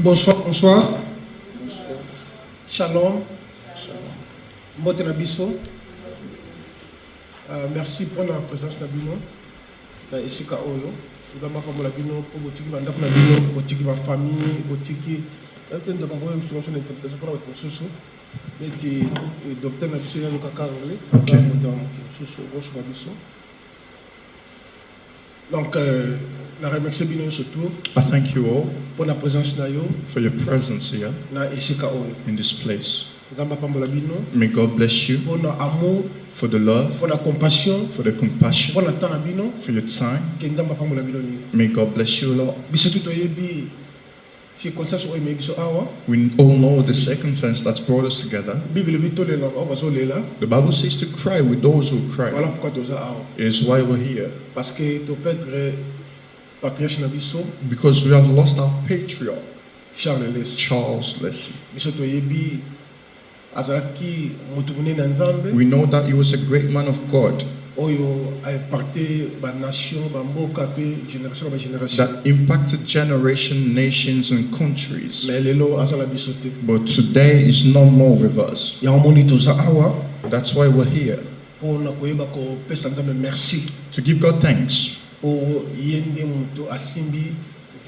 Bonsoir. Shalom. Mbote na biso. Merci pour la présence na bino. Na esika oyo. Ndamba pa mola bino po botiki banda na bino, botiki ba famille, botiki. Ntendo ba ngoyo msonso na interpretation pour votre soso. Meti docteur na biso ya yoka anglais. OK. Soso roche na biso. Donc la remercie bino surtout. I thank you all pour la présence na yo. For your presence here Na esika oyo. in this place. Ndamba pa mola bino. May God bless you Pour notre amour, for the love, pour la compassion, for the compassion, pour le temps na bino. for your time. Que ndamba pa mola bino ni. May God bless you a lot. Biso tout oyebi circonstance oyo me biso awa. We all know the circumstance that's brought us together. Bible bito lela o bazo lela. The Bible says to cry with those who cry. Voilà pourquoi toza awa. It is why we're here. Parce que to perdre patriarche na biso Because we have lost our patriarch, Charles Les. Charles Leslie. Biso to yebi azalaki mutu munene na Nzambe. We know that he was a great man of God Oyo a impacté ba nation, ba mboka pe génération ba génération. that impacted generation, nations, and countries. Mais lelo azala biso te. But today is no more with us. Ya omoni toza awa. That's why we're here, Pour na koyeba ko pesa Nzambe merci. to give God thanks. O yende mutu asimbi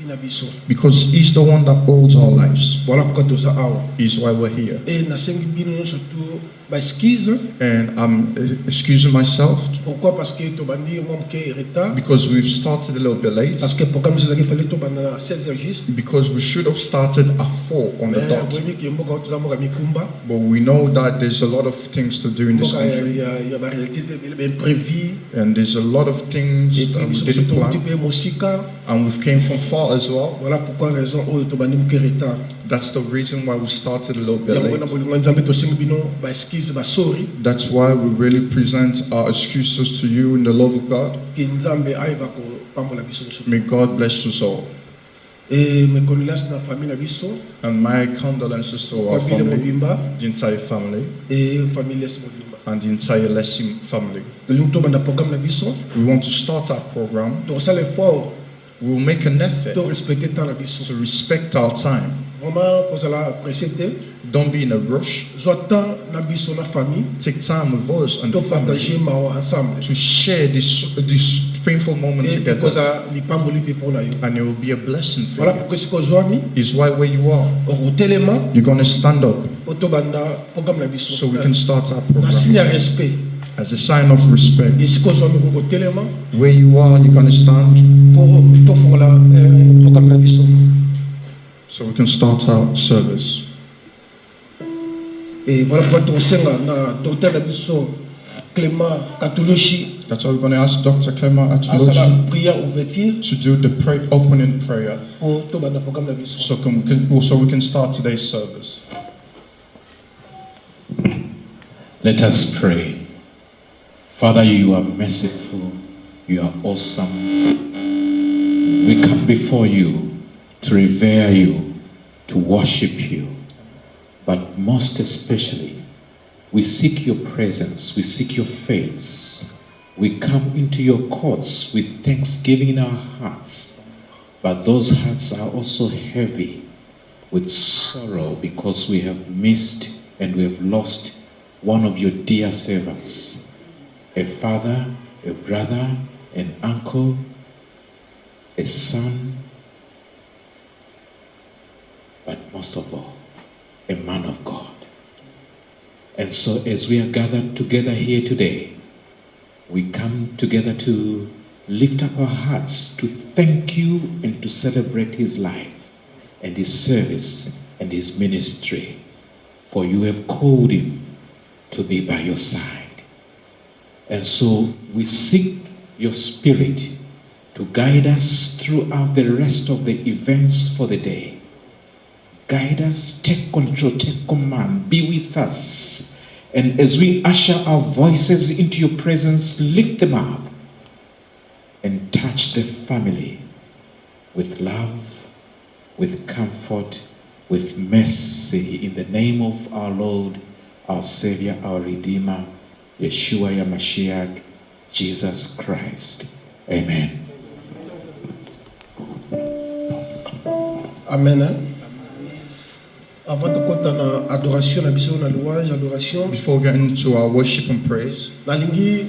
vina biso. Because he's the one that holds our lives. Voilà pourquoi toza awa. He's why we're here. Et na sengi bino surtout ba excuse. And I'm excusing myself Pourquoi? Parce que to bandi mom ke retard. because we've started a little bit late. Parce que programme ça qu'il fallait to banda 16h juste. Because we should have started at 4 on the Mais dot. oui que mboka to mboka mikumba. But we know that there's a lot of things to do in this Mboka country. ya ba réalité imprévu. And there's a lot of things Et that puis we biso didn't to plan. type musika. And we came from far as well. Voilà pourquoi raison o to bandi ke retard. That's the reason why we started a little bit Ya mona late. bolingo Nzambe to sengi bino ba excuse ba sorry. That's why we really present our excuses to you in the love of God. Que Nzambe aiba ko pambola biso biso. May God bless us all. Et mes condoléances na famille na biso. And my condolences to our Famille family, Mobimba the entire family, et famille Les Mobimba. and the entire Leslie family. Tolingo to banda programme na biso. We want to start our program. To sala effort We will make an effort to respecter temps na biso. to respect our time. Vraiment pour cela précédé. Don't be in a rush. Soit temps na biso na famille. Take time with us and To the family partager mawa ensemble. to share this painful moment Et together. because li pamboli pe pour na yo. And it will be a blessing for Voilà you. pourquoi c'est que zoami Is why where you are, au téléma you're going to stand up au to banda programme na biso. so we can start our Na signe program. de respect. As a sign of respect, Et c'est que zoami au téléma where you are, you're going to stand pour to faire la programme na biso. so we can start our service. Et voilà pourquoi to senga na docteur na biso Clément Katoloshi That's why we're going to ask Dr. Kema à sa Atoloshi prière ouverture to do the opening prayer pour to banda programme na biso. so we can start today's service. Let us pray. Father, you are merciful, you are awesome. We come before you to revere you, to worship you, but most especially, we seek your presence, we seek your face. We come into your courts with thanksgiving in our hearts, but those hearts are also heavy with sorrow because we have missed and we have lost one of your dear servants, a father, a brother, an uncle, a son, but most of all, a man of God. And so as we are gathered together here today, we come together to lift up our hearts to thank you and to celebrate his life and his service and his ministry. For you have called him to be by your side. And so we seek your spirit to guide us throughout the rest of the events for the day. Guide us, take control, take command, be with us. And as we usher our voices into your presence, lift them up and touch the family with love, with comfort, with mercy, in the name of our Lord, our Savior, our Redeemer, Yeshua Yamashiach, Jesus Christ. Amen. Amen. Avant de continuer dans adoration, la louange, adoration. Before getting into our worship and praise, Nalingi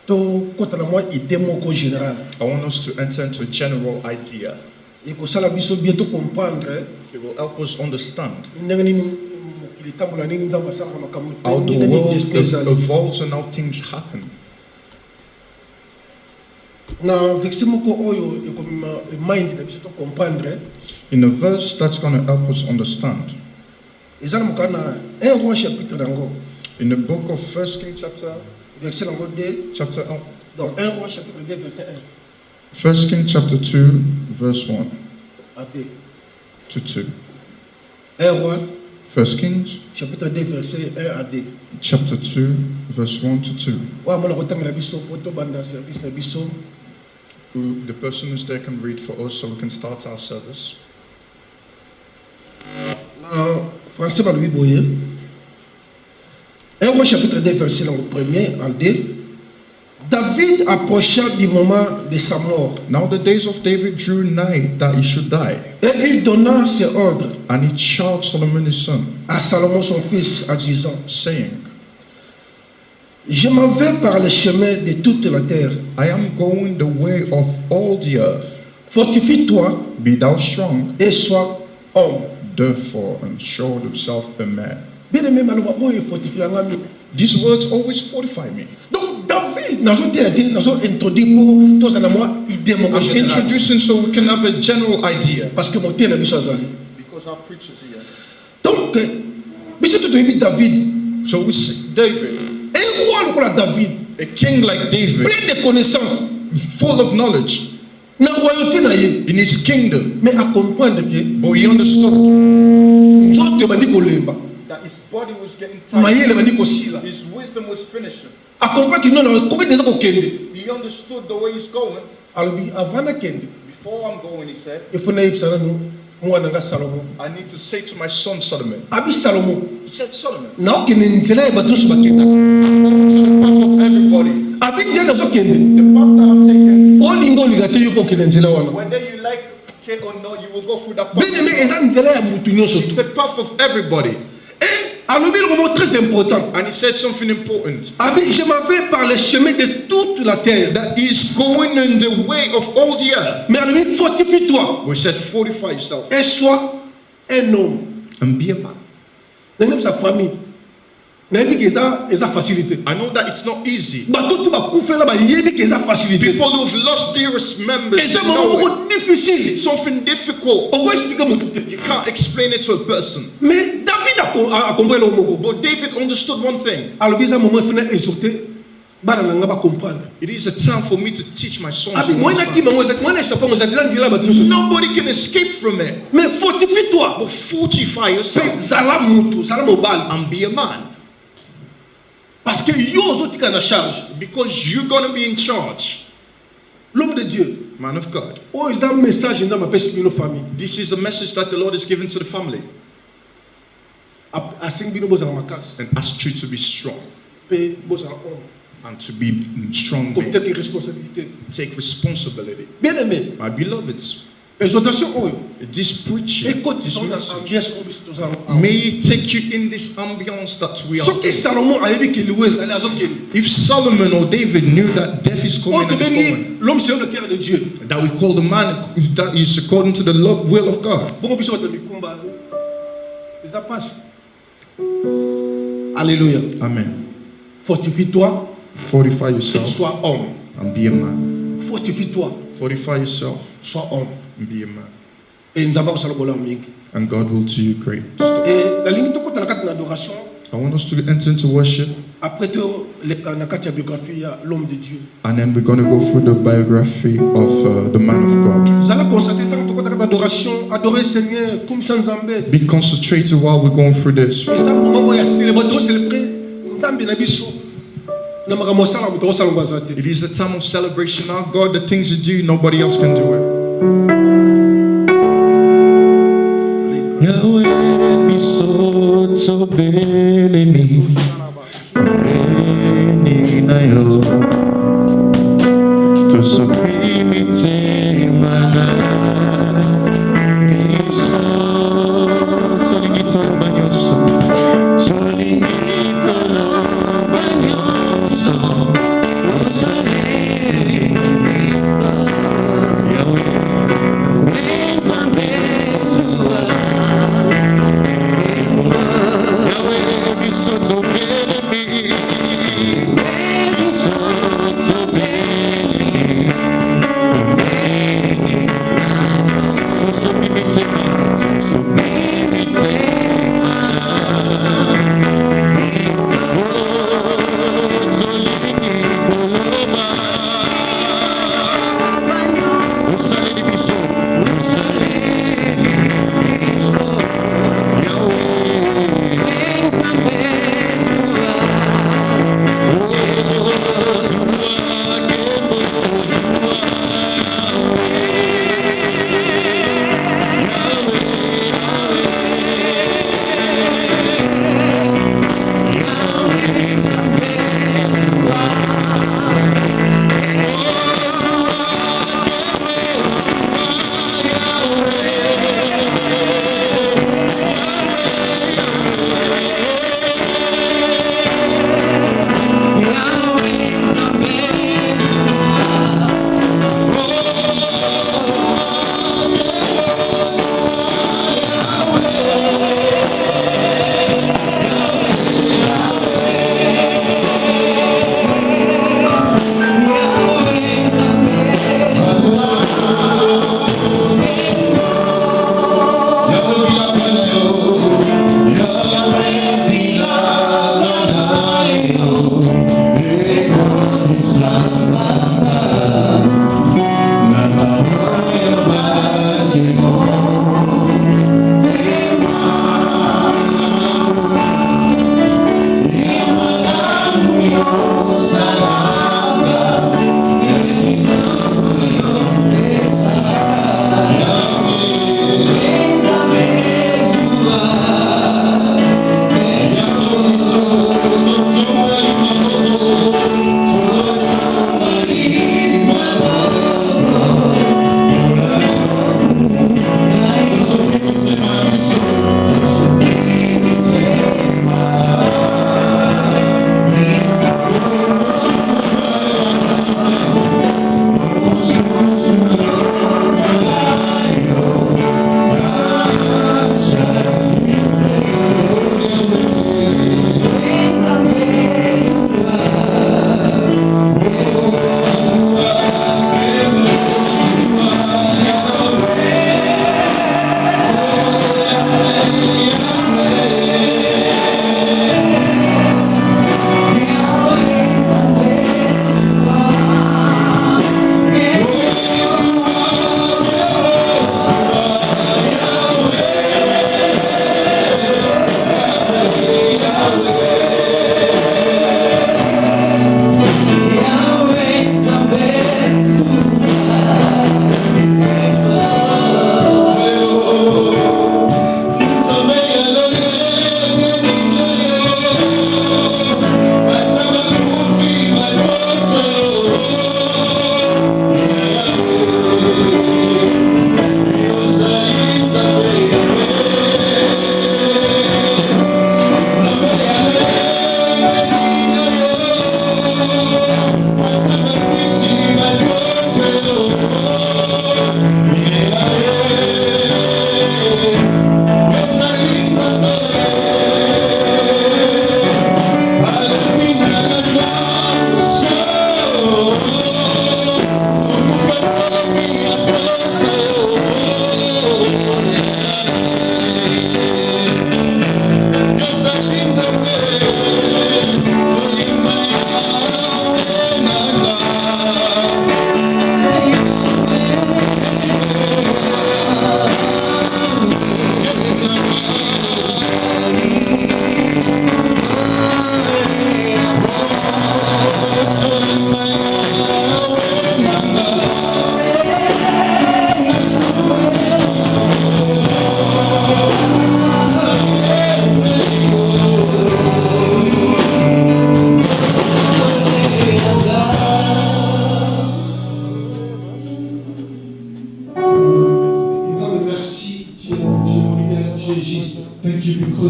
to continuer moi idée moko général. I want us to enter into a general idea. Et que ça la biso bien to comprendre. It will help us understand Ndenge nini mokilitambola nini nzamba sala makambo. how the world evolves and how things happen. Na verset moko oyo e comme mind na biso to comprendre. In a verse that's going to help us understand. Ezana mokana 1 Roi chapitre dango. In the book of 1 Kings Verset dango 2. chapter 1. Donc 1 Roi chapitre 2 verset 1. 1 Kings chapter 2 verse 1 À 2. to 2. 1 Roi 1 Kings chapitre 2 verset 1 à 2. chapter 2 verse 1 to 2. Wa mona kotanga la biso poto banda service na biso. The person who's there can read for us so we can start our service. En français, dans le Bible, 1 Roi chapitre 2, verset 1er en 2. David approcha du moment de sa mort. Now the days of David drew nigh that he should die, Et il donna ses ordres and he charged Solomon his son, à Salomon son fils, en disant, saying, je m'en vais par le chemin de toute la terre. I am going the way of all the earth. Fortifie-toi Be thou strong, et sois homme. therefore, and show thyself a man. Bien aimé, malheureusement, moi, il fortifie la main. These words always fortify me. Donc, David, nous avons introduit pour tous les mois, idée mon I'm général. introducing so we can have a general idea. Parce que mon thème est bien azali. Because our preachers here. Donc, monsieur tout de David, So we see David, un roi comme David, a king like David, plein de connaissances, full of knowledge na royauté na ye, in his kingdom, mais à comprendre que but he understood nzoto bandi kolemba, that his body was getting mayele bandi kosila. his wisdom was finishing. À comprendre que non, combien déjà kokende. He understood the way he's going. Alors avant na kende, Before I'm going, he said, il faut na yebisana no mwana nga Salomon. I need to say to my son Solomon. Abi Salomon, He said, Solomon, na okende nzela ya bato so bakenda. I'm to the path of everybody. Abi dia na so kende. The path that I'm taking, Olingo ligate yo kokende nzela wana. whether you like it or not, you will go through that path. Bien aimé, eza nzela ya mutu nyonso It's tu. the path of everybody. Et alobi le mot très important. And he said something important. Abi, je m'en vais par le chemin de toute la terre. That he's going in the way of all the earth. Mais alobi, fortifie-toi We said, fortify yourself et sois un homme. and be a man. Même sa famille. Nayebi que eza facilité. I know that it's not easy. Bato tu bakufa là ba yebi que eza facilité. People who've lost dearest members, Et they c'est know it. beaucoup difficile. It's something difficult. On peut expliquer mon tout. You can't explain it to a person. Mais David a compris le mot. But David understood one thing. Alors bien ça moment il faut exhorter bana nanga ba comprendre. It is a time for me to teach my sons. Abi to moi na ki understand. mango moi na chapa moi ça déjà dire là bato nyonso. Nobody can escape from it. Mais fortifie-toi. But fortify yourself Zala mutu, zala mobile. and be a man. Parce que yo ozotika na charge. Because you're going to be in charge. L'homme de Dieu. Man of God. Oh, ils ont un message dans ma famille. This is a message that the Lord has given to the family. A 5 bino boza ma casse. And asked you to be strong. Pe boza homme. And to be strong. Comme telle responsabilité. Take responsibility. Bien aimé. My beloveds. exhortation oyo this preaching, écoute this disons dans message, ambiance oyo biso tozala may it take you in this ambiance that we are soki in. Salomon ayebi ke liwe ezali azokende If Solomon or David knew that death is coming oyo and is tobengi coming, l'homme selon le cœur de Dieu that we call the man that is according to the will of God. bongo biso bato mikumba eza passe. Alléluia. Amen. Fortifie-toi, Fortify yourself sois homme. and be a man. Fortifie-toi, Fortify yourself sois homme. and be a man. Et nous avons le bonheur mingi. And God will do you great stuff. Et la ligne de côté dans la carte d'adoration, I want us to enter into worship, après tout, dans la carte de biographie, il y a l'homme de Dieu. and then we're going to go through the biography of the man of God. Vous allez constater dans la carte d'adoration, adorer le Seigneur comme sans Zambé. Be concentrated while we're going through this. Et ça, pour moi, il y a célébrer, célébrer. Zambé na biso. Na makambo sala muto sala ngwazate. It is a time of celebration. Our God, the things you do, nobody else can do it. Yahweh bisoto beleni beni na yo to sopimi temana bisoto lingito banyoso to lingito banyoso Yahweh bisoto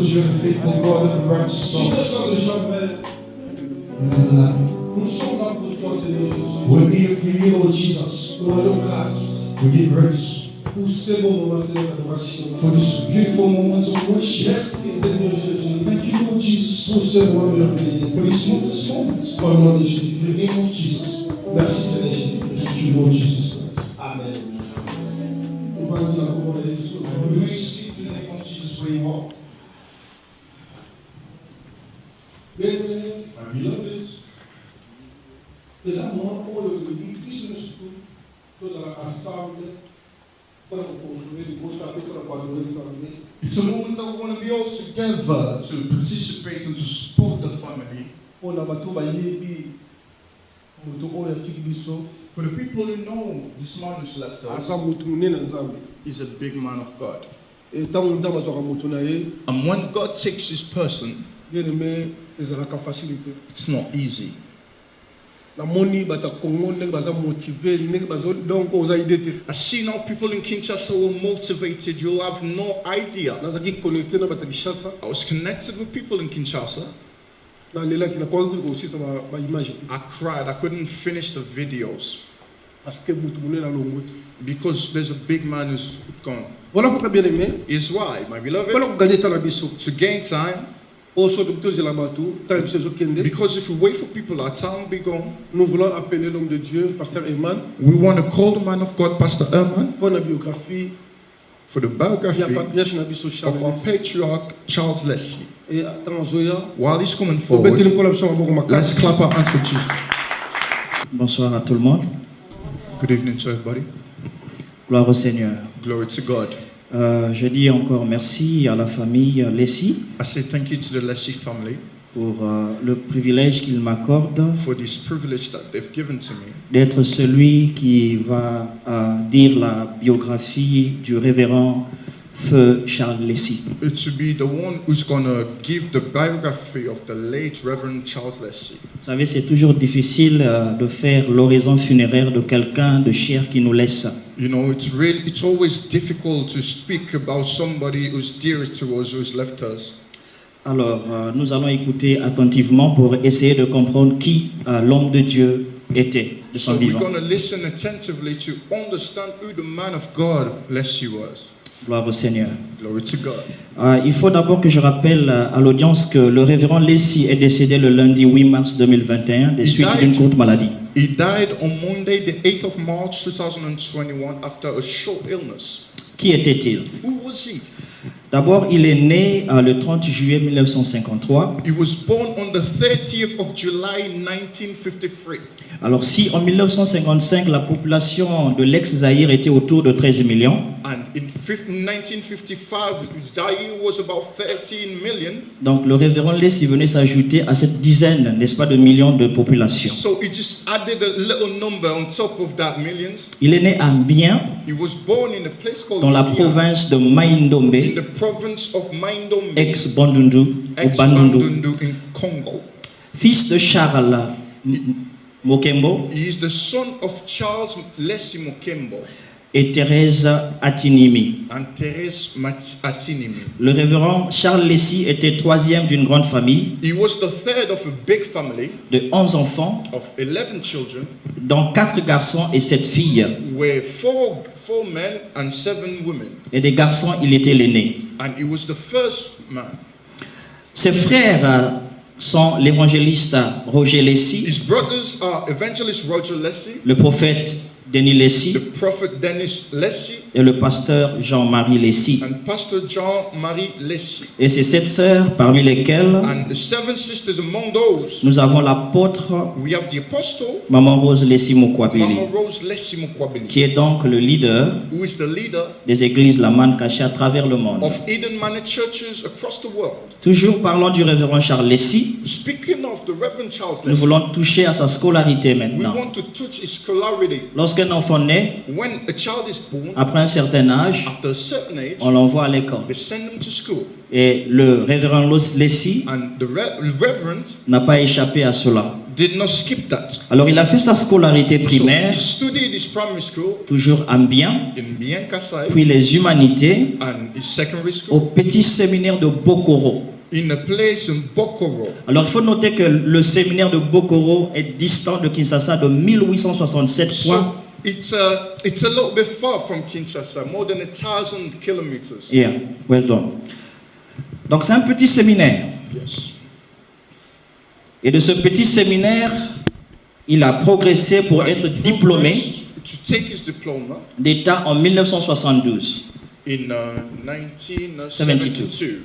Because you're a faithful God and a righteous Tu God. te sens de jamais. Nous sommes là pour toi, Seigneur Jésus. We're here for you, Lord Jesus. Nous rendons grâce We give praise pour ces beaux moments, Seigneur, d'adoration. for these beautiful moments of worship. Merci, Seigneur Jésus, Thank you, Lord Jesus, pour ces moments merveilleux. for these marvelous moments. Au nom de In the Jésus-Christ. name of Jesus. Merci, Seigneur Jésus-Christ. Thank you, Lord Jesus. Amen. Nous allons dire la parole de Jésus. We may see in the name of Jesus where you are. Bien-aimés, My beloved, les amants, pour le Christ, nous sommes tous ensemble pour construire des beaux tapis, pour adorer le famille. it's a moment that we want to be all together to participate and to support the family. On a bateau bayebi, moto oya tiki biso, For the people who know this man who's left us asa moto munene nzambe. is a big man of God. Et tant nzambe azwaka moto na ye, And when God takes this person, bien-aimé, ezalaka facilité. it's not easy. Namoni bata Congo ndenge baza motivé, ndenge bazo donc oza idée te. I see now people in Kinshasa who are motivated. You'll have no idea. Nazaki connecté na bata Kinshasa, I was connected with people in Kinshasa. na lela ki na kwa ngulu aussi ça ba image te. I cried. I couldn't finish the videos Parce que moto munene alongwe. because there's a big man who's gone. Voilà pourquoi bien-aimé, Is why, my voilà beloved, ko gagner temps na biso. to gain time, Oso de tous la bateau, time se kende. because if we wait for people, our time will be gone. Nous voulons appeler l'homme de Dieu, pasteur Eman, We want to call the man of God, Pastor Ehrman, pour la biographie, for the il y a biography patriarche na biso of our Charles. patriarch, Charles Leslie. Et attends Zoya, While he's coming pour mettre forward, une collaboration à Boko let's Makas. clap our hands for Jesus. Bonsoir à tout le monde. Good evening to everybody. Gloire au Seigneur. Glory to God. Je dis encore merci à la famille Lessie I say thank you to the Leslie family pour le privilège qu'ils m'accordent for this privilege that they've given to me d'être celui qui va dire la biographie du révérend Feu Charles Lessie. to be the one who's going to give the biography of the late Reverend Charles Leslie. Vous savez, c'est toujours difficile de faire l'oraison funéraire de quelqu'un de chair qui nous laisse. You know, it's always difficult to speak about somebody who's dearest to us, who's left us. Alors, nous allons écouter attentivement pour essayer de comprendre qui l'homme de Dieu était de son So we're vivant. going to listen attentively to understand who the man of God Leslie was. Gloire au Seigneur. Glory to God. Il faut d'abord que je rappelle à l'audience que le révérend Leslie est décédé le lundi 8 mars 2021 des suites d'une courte maladie. He died on Monday, the 8th of March 2021, after a short illness. Qui était-il? Who was he? D'abord, il est né le 30 juillet 1953. He was born on the 30th of July 1953. Alors, si en 1955, la population de l'ex-Zaïre était autour de 13 millions, And in 1955, Zaire was about 13 million. donc le révérend Leslie venait s'ajouter à cette dizaine, n'est-ce pas, de millions de population. So he just added a little number on top of that millions. Il est né à Mbien, He was born in a place called dans la Bia, province de Maïndombe, in the province of Maindombe, ex-Bandundu, ou Bandundu. ex-Bandundu in Congo. Fils de Charles Mokembo He is the son of Charles Leslie Mokembo et Thérèse Atinimi. and Therese Atinimi. Le révérend Charles Leslie était troisième d'une grande famille He was the third of a big family de 11 enfants, of 11 children, dont 4 garçons et 7 filles. where four men and 7 women. Et des garçons, il était l'aîné. And he was the first man. Ses frères sont l'évangéliste Roger Leslie, His brothers are evangelist Roger Leslie, le prophète Denis Leslie the prophet Dennis Leslie, et le pasteur Jean-Marie Leslie. and Pastor Jean-Marie Leslie. Et ces 7 sœurs, parmi lesquelles And the 7 sisters among those, nous avons l'apôtre we have the apostle, Maman Rose Leslie Mokwabili, Mama Rose Leslie Mukwabili, qui est donc le leader who is the leader des églises Laman cachées à travers le monde. of Eden Manor churches across the world. Toujours parlant du révérend Charles Leslie, Speaking of the Reverend Charles nous Leslie, voulons toucher à sa scolarité we maintenant. want to touch his scolarity. Lorsqu'un enfant naît, When a child is born, après un certain âge, after a certain age, on l'envoie à l'école. they send him to school. Et le révérend Leslie And the reverend n'a pas échappé à cela. did not skip that. Alors il a fait sa scolarité So primaire, he studied his primary school toujours en bien, in Bien Kasai puis les humanités and his secondary au school petit séminaire de Bokoro. in a place in Bokoro. Alors il faut noter que le séminaire de Bokoro est distant de Kinshasa de 1867 points. So it's a little bit far from Kinshasa, more than 1,000 kilometers. Yeah, well done. Donc c'est un petit séminaire. Yes. Et de ce petit séminaire, il a progressé pour être diplômé To take his diploma d'État en 1972. in 1972.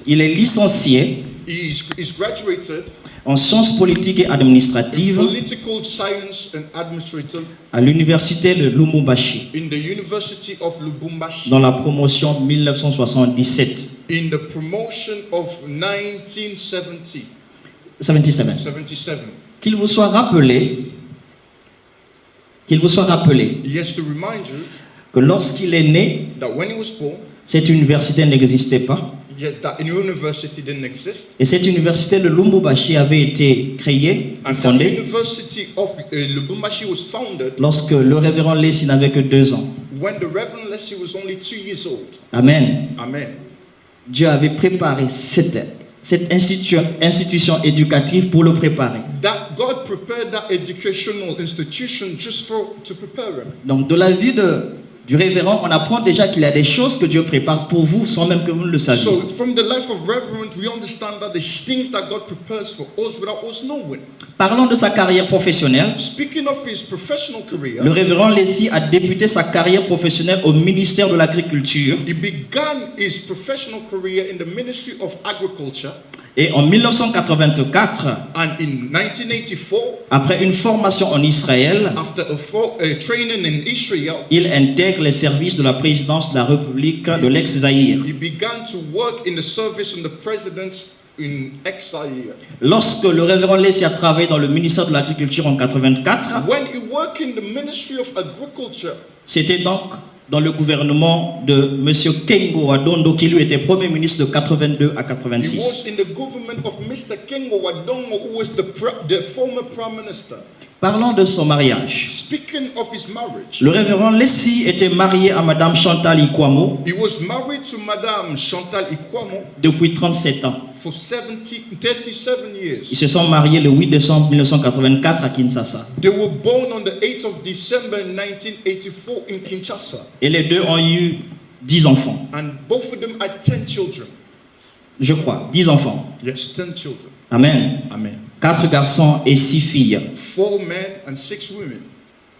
Il est licencié He's graduated en sciences politiques et administratives political science and administrative à l'université de Lumumbashi in the University of Lubumbashi dans la promotion 1977. in the promotion of 1977. 77. Qu'il vous soit rappelé, He has to remind you que lorsqu'il est né, that when he was born, cette université n'existait pas. that university didn't exist, Et cette université de Lumumbashi avait été créée, and the fondée, University of Lubumbashi was founded lorsque le révérend Leslie n'avait que 2 ans. when the Reverend Leslie was only 2 years old. Amen. Amen. Dieu avait préparé cette institution éducative pour le préparer. That God prepared that educational institution just to prepare him. Donc de la vie du révérend, on apprend déjà qu'il y a des choses que Dieu prépare pour vous sans même que vous ne le sachiez. So from the life of Reverend, we understand that there's things that God prepares for us without us knowing. Parlons de sa carrière professionnelle. Speaking of his professional career, Le révérend Leslie a débuté sa carrière professionnelle au ministère de l'Agriculture he began his professional career in the Ministry of Agriculture, et en 1984, and in 1984, après une formation en Israël, after a training in Israel, il intègre les services de la présidence de la République de l'ex-Zaïre. he began to work in the service of the presidents in exile. Lorsque le révérend Leslie a travaillé dans le ministère de l'Agriculture en 84, When he worked in the Ministry of Agriculture, c'était donc dans le gouvernement de M. Kengo Adondo, qui lui était Premier ministre de 82 à he 86. was in the government of Mr. Kengo Wadongo, who was the former prime minister. Parlons de son mariage. Speaking of his marriage, Le révérend Leslie était marié à Madame Chantal Ikwamo he was married to Madame Chantal Ikwamo depuis 37 ans. for 37 years. Ils se sont mariés le 8 décembre 1984 à Kinshasa. They were born on the 8th of December 1984 in Kinshasa, Et les deux ont eu 10 enfants. and both of them had 10 children. Je crois, 10 enfants. Yes, 10 children. Amen. Amen. 4 garçons et 6 filles. 4 men and 6 women.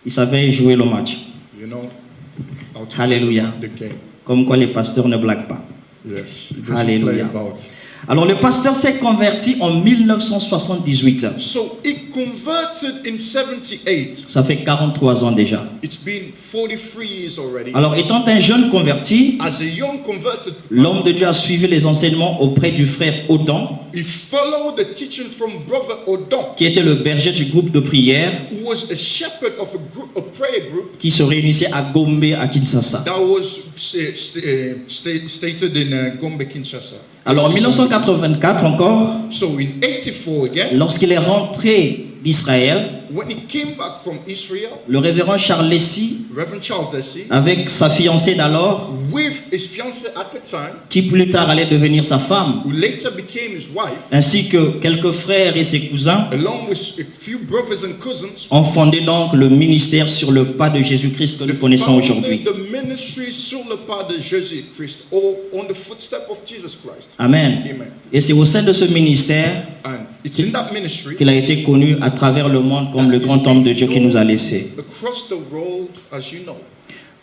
Ils savaient jouer le match. You know how to Alléluia. play the game. Comme quoi les pasteurs ne blaguent pas. Yes, he doesn't play Alléluia. about. Alors le pasteur s'est converti en 1978. So he converted in 78. Ça fait 43 ans déjà. It's been 43 years already. Alors étant un jeune converti, As a young converted, l'homme de Dieu a suivi les enseignements auprès du frère Odon, he followed the teaching from Brother Odon, qui était le berger du groupe de prière who was a shepherd of a prayer group qui se réunissait à Gombe, à Kinshasa. that was stated in Gombe, Kinshasa. Alors en 1984 encore, So in 84 again, lorsqu'il est rentré d'Israël, when he came back from Israel, le révérend Charles Leslie, Reverend Charles Leslie, avec sa fiancée d'alors, with his fiancée at the time, qui plus tard allait devenir sa femme, who later became his wife, ainsi que quelques frères et ses cousins, along with a few brothers and cousins, ont fondé donc le ministère sur le pas de Jésus-Christ que nous connaissons aujourd'hui. the ministry sur le pas de Jésus-Christ, or on the footstep of Jesus Christ. Amen. Amen. Et c'est au sein de ce ministère And it's in that ministry, qu'il a été connu à travers le monde comme le grand homme de Dieu qui nous a laissés. across the world, as you know,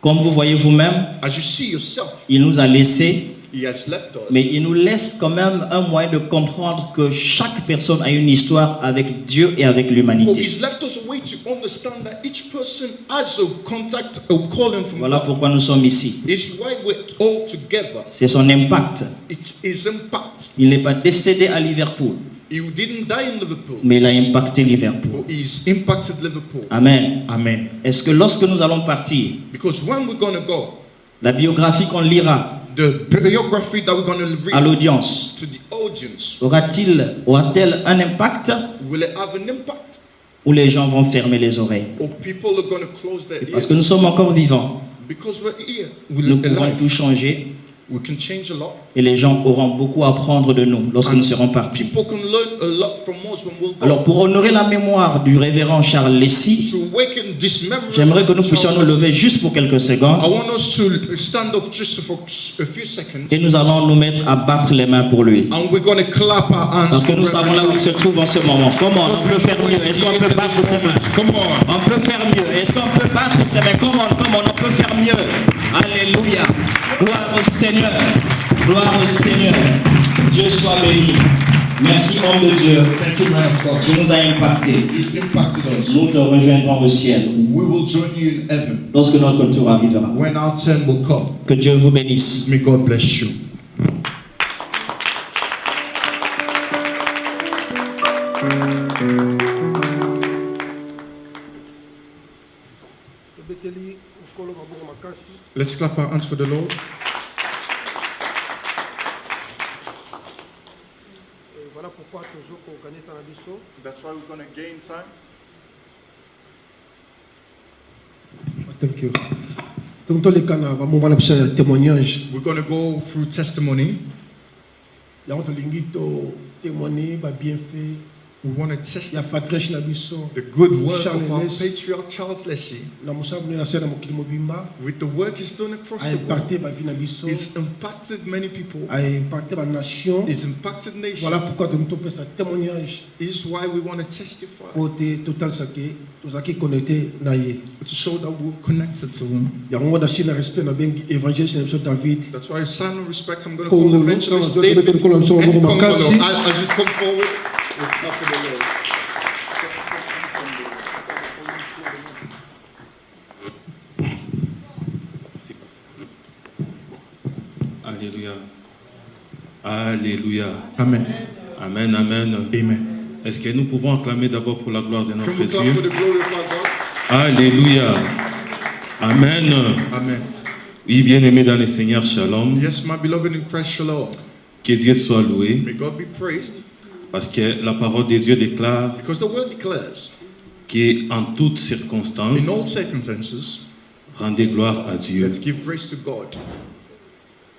Comme vous voyez vous-même, as you see yourself, il nous a laissés, he has left us. mais il nous laisse quand même un moyen de comprendre que chaque personne a une histoire avec Dieu et avec But l'humanité. he's left us a way to understand that each person has a contact, a calling from Voilà God. pourquoi nous sommes ici. It's why we're all together. C'est son impact. It's his impact. Il n'est pas décédé à Liverpool, He didn't die in Liverpool, mais il a impacté Liverpool. but he's impacted Liverpool. Amen. Amen. Est-ce que lorsque nous allons partir, Because when we're going to go, la biographie qu'on lira the biography that we're going to à read l'audience to the audience audience? aura-t-elle un impact Will it have an impact? ou les gens vont fermer les oreilles? Or people are going to close their Parce que nous ears? sommes encore vivants. Because we're here, Nous we're pouvons tout alive. changer We can change a lot. et les gens auront beaucoup à apprendre de nous lorsque nous serons partis. People can learn a lot from us when we'll go. Alors pour honorer la mémoire du révérend Charles Lessy, To awaken this memory, j'aimerais que nous puissions nous lever juste pour quelques I secondes want us to stand up just for a few seconds, et nous allons nous mettre à battre les mains pour lui. and we're going to clap our hands. Parce que nous for savons là où il se trouve en ce moment. Comment on peut faire mieux? Est-ce qu'on peut battre ses mains? Come on. On peut faire mieux. Est-ce qu'on peut battre ses mains? Comment on peut faire mieux? Alléluia. Gloire au Seigneur. Gloire au Seigneur. Dieu soit béni. Merci, homme de Dieu. Thank you, man of God. Tu nous as impacté. You've impacted us. Nous te rejoindrons au ciel We will join you in heaven lorsque notre tour arrivera. when our turn will come. Que Dieu vous bénisse. May God bless you. tobeteli nkolo maboko makasi. Let's clap our hands for the Lord. Voilà pourquoi tozokokani na biso. That's why we're going to gain time. Thank you. Donc toleka na bamoma na biso ya témoignage. We're going to go through testimony. Yango tolingi to témoigner ba bienfait We want to ya testify patriarche na biso the good work Charles of our Lessy. patriarch Charles Lessy. na mosabu na se na mokili mobimba With the work he's done across a the world, impacté ba vie na biso, it's impacted many people. a impacté ba nation. It's impacted nations. Voilà pourquoi nous topesa témoignage Is why we want to testify, côté total sake tozaki connecté na ye. to show that we're connected to him. Yango na sina respect na bengi évangéliste na biso David. That's why, sign of respect, I'm going to call Kongolo, evangelist kama David tobeteli nkolo na biso and maboko Kongolo. makasi. I'll just come forward. We'll clap for the Lord. Alléluia. Alléluia. Amen. Amen, amen. Amen. Est-ce que nous pouvons acclamer d'abord pour la gloire de notre Can we clap for Dieu? the glory of our God? Alléluia. Amen. Amen. Oui, bien-aimés dans le Seigneur, shalom. Yes, my beloved in Christ, shalom. Que Dieu soit loué, May God be praised, parce que la parole de Dieu déclare because the word declares, qu'en toutes circonstances, in all circumstances, rendez gloire à Dieu. let's give grace to God.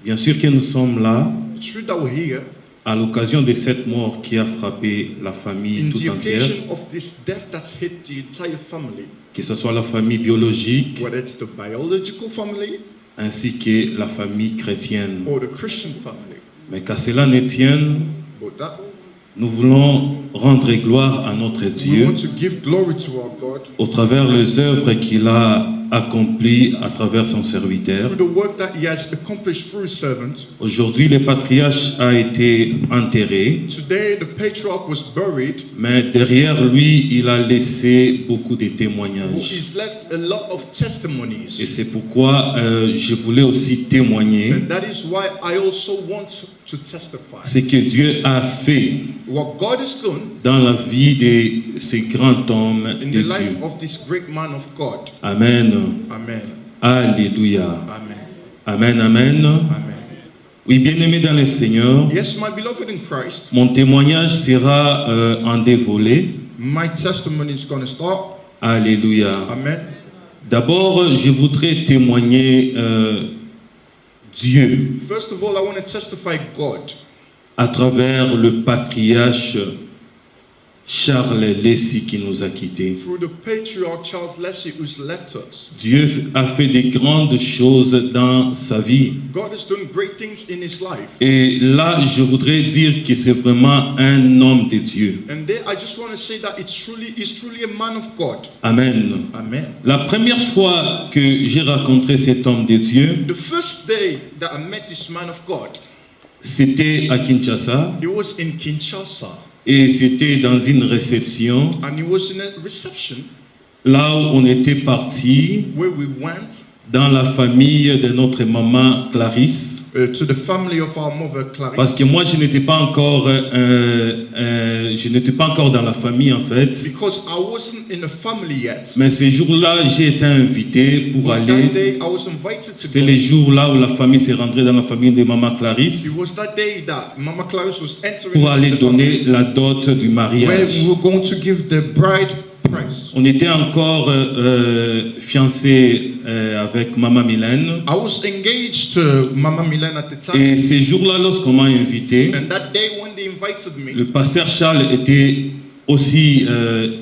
Bien sûr que nous sommes là It's true that we're here à l'occasion de cette mort qui a frappé la in famille the tout entière, occasion of this death that's hit the entire family, que ce soit la famille biologique whether it's the biological family ainsi que la famille chrétienne. or the Christian family. Mais qu'à cela ne tienne, But that nous voulons rendre gloire à notre we Dieu want to give glory to our God au travers les œuvres qu'il a accomplies à travers son serviteur. through the work that He has accomplished through His servant. Aujourd'hui, le patriarche a été enterré, Today, the patriarch was buried, mais derrière lui, il a laissé beaucoup de who témoignages. has left a lot of Et testimonies. c'est pourquoi je voulais aussi témoigner And that is why I also want to testify. ce que Dieu a fait What God has done dans la vie de ce grand homme in de the life Dieu. of this great man of God. Amen. Amen. Alléluia. Amen. Amen, amen. Amen. Oui, bien-aimé dans le Seigneur, Yes, my beloved in Christ, mon témoignage sera en deux volets. my testimony is going to start. Alléluia. Amen. D'abord, je voudrais témoigner Dieu First of all, I want to testify God à travers le patriarche Charles Lessy qui nous a quittés. through the patriarch Charles Lessy, who's left us. Dieu a fait de grandes choses dans sa vie. God has done great things in his life. Et là, je voudrais dire que c'est vraiment un homme de Dieu. And there, I just want to say that he's truly a man of God. Amen. Amen. La première fois que j'ai rencontré cet homme de Dieu, The first day that I met this man of God, c'était à Kinshasa he was in Kinshasa, et c'était dans une réception and he was in a reception là où on était parti where we went dans la famille de notre maman Clarisse. to the family of our mother Parce Clarisse. que moi, je n'étais pas encore dans la famille en fait. Because I wasn't in the family yet. Mais ces jours-là, j'ai été invité pour But that aller. day I was invited to C'était go. les jours là où la famille s'est rentrée dans la famille de Maman It Clarisse was that day that Mama Clarisse was entering pour aller into the family, donner la dot du where mariage. we were going to give the bride price. On était encore fiancés avec Maman Mylène. I was engaged to Mama Milan at the time. Et ces jours-là, lorsqu'on m'a invité, And that day when they invited me, le pasteur Charles était aussi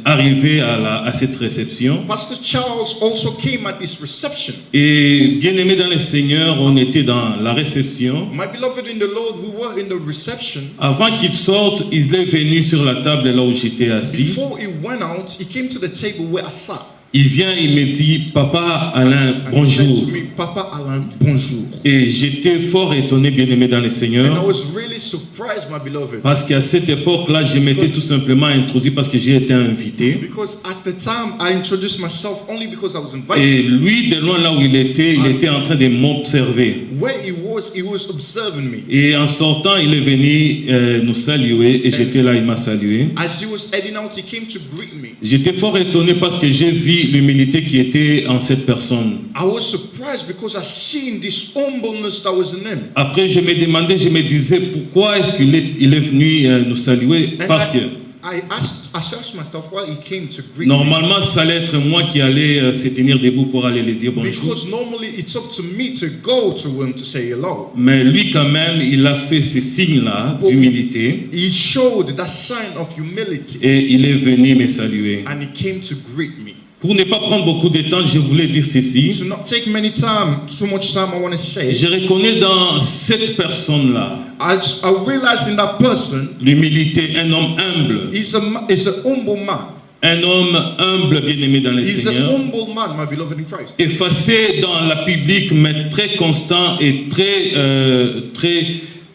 arrivé à cette réception. Pastor Charles also came at this reception. Et bien aimé dans le Seigneur, on était dans la réception. My beloved in the Lord, we were in the reception. Avant qu'il sorte, il est venu sur la table là où j'étais assis. Before he went out, he came to the table where I sat. Il vient, il me dit, Papa Alain, And he said bonjour. to me, Papa Alain, bonjour. Et j'étais fort étonné, bien aimé dans le And I Seigneur, was really surprised, my beloved. parce qu'à cette époque-là, je m'étais tout simplement introduit parce que j'ai été invité. Because at the time, I introduced myself only because I was Et invited. lui, de loin là où il était en train de m'observer. Where he was observing me. Et en sortant, il est venu nous saluer et j'étais là, il m'a salué. As he was heading out, he came to greet me. J'étais fort étonné parce que j'ai vu l'humilité qui était en cette personne. I was surprised because I seen this humbleness that was in him. Après, je me demandais, je me disais, pourquoi est-ce qu'il est venu nous saluer? And Parce que I asked myself why he came to greet me. normalement, ça allait être moi qui allais se tenir debout pour aller lui dire bonjour. Because normally it's up to me to go to him to say hello. Mais lui, quand même, il a fait ces signes-là d'humilité He showed that sign of humility et il est venu me saluer. and he came to greet me. Pour ne pas prendre beaucoup de temps, je voulais dire ceci. To not take too much time, I want to say, Je reconnais dans cette personne-là I realized in that person, l'humilité, un homme humble. he's a humble man. Un homme humble, bien-aimé dans le He's a Seigneur. humble man, my beloved in Christ. Effacé dans la public, mais très constant et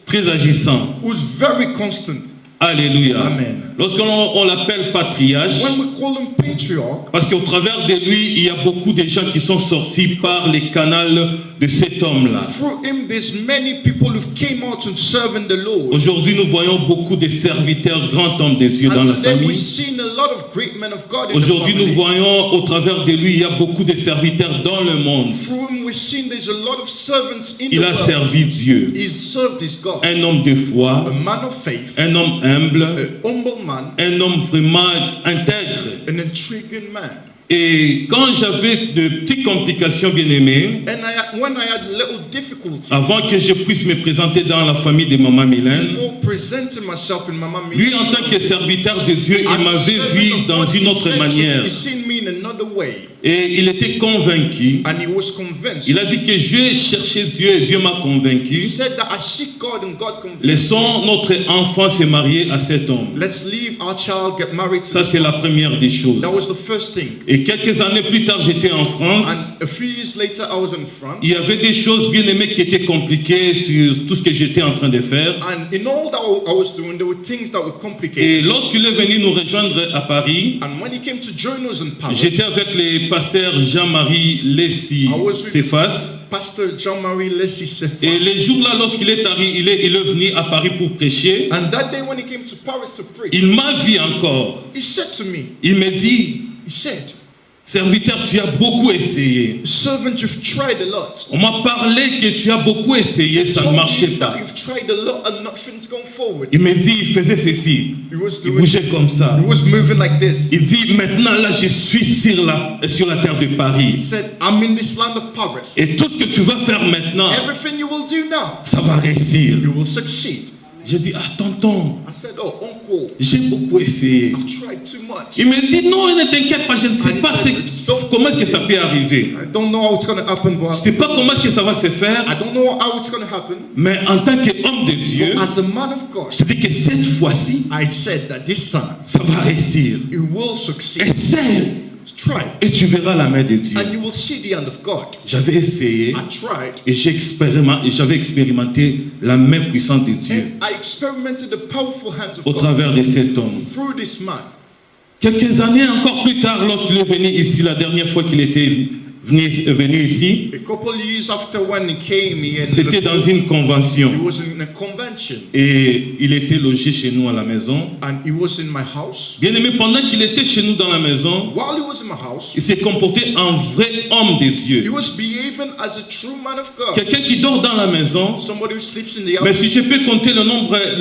très agissant. Who's very constant. Alléluia. Amen. Lorsqu'on l'appelle patriarche, When we call him patriarch, parce qu'au travers de lui, il y a beaucoup de gens qui sont sortis par les canaux de cet homme-là. through him there's many people who came out and serving the Lord. Aujourd'hui, nous voyons beaucoup de serviteurs, grands hommes de Dieu dans And la today we've famille. seen a lot of great men of God in the Aujourd'hui, nous family. voyons au travers de lui, il y a beaucoup de serviteurs dans le monde. Through him we've seen there's a lot of servants in the Il a world. servi Dieu. He's served his God. Un homme de foi, A man of faith, un homme humble, a humble man, un homme vraiment intègre. an intriguing man. Et quand j'avais de petites complications, bien aimées, And when I had little difficulty, avant que je puisse me présenter dans la famille de Maman Mylène, before presenting myself in Mama lui en tant que serviteur de Dieu, il as a m'avait servant vu of dans God, une autre manière. He seen me in another way. Et il était convaincu. And he was convinced. Il a dit que j'ai cherché Dieu et Dieu m'a He convaincu. said that I seek God and God convinced. Laissons notre enfant se marier à cet homme. Let's leave our child get married to Ça, c'est la première des choses. That was the first thing. Et quelques années plus tard, j'étais en France. And a few years later, I was in France. Il y avait des choses bien aimées qui étaient compliquées sur tout ce que j'étais en train de faire. And in all that I was doing, there were things that were complicated. Et lorsqu'il est venu nous rejoindre à Paris, And when he came to join us in Paris, j'étais avec les pasteurs Jean-Marie Lessi Cephas. Pastor Jean-Marie Lessi Cephas. Et les jours-là, lorsqu'il est arrivé, il est venu à Paris pour prêcher. And that day when he came to Paris to preach, Il m'a vu encore. he said to me, Il me dit, he said, serviteur, tu as beaucoup essayé. servant, you've tried a lot. On m'a parlé que tu as beaucoup essayé, ça ne Told marchait me that pas. you've tried a lot and nothing's gone forward. Il me dit, il faisait ceci. He was Il doing bougeait this. comme ça. He was moving like this. Il dit, maintenant là, je suis sur la terre de He Paris. said, I'm in this land of Paris. Et tout ce que tu vas faire maintenant, Everything you will do now, ça va réussir. you will succeed. J'ai dit, ah tonton, I said, oh, uncle, j'ai beaucoup essayé. I've tried too much. Il me dit, non, ne t'inquiète pas, je ne sais pas comment est-ce que ça peut arriver. I don't know how it's going to happen, Je ne but sais pas comment est-ce que ça va se faire, I don't know how it's going to happen. mais en tant qu'homme de Dieu, As a man of God, je te dis que cette fois-ci, I said that this time, ça va réussir. you will succeed. Essaie Try, et tu verras la main de Dieu. and you will see the hand of God. J'avais essayé I tried, et j'avais expérimenté la main puissante de Dieu and I experimented the powerful hands of au God travers de cet homme. through this man. Quelques années encore plus tard, lorsqu'il est venu ici, la dernière fois qu'il était venu ici, A couple of years after when he came here, c'était dans une he convention. was in a convention Et il était logé chez nous à la maison. and he was in my house. Bien aimé, pendant qu'il était chez nous dans la maison, While he was in my house, il s'est comporté en vrai homme de he Dieu. was behaving as a true man of God. Quelqu'un qui dort dans la maison. Somebody who sleeps in the Mais house. si je peux compter le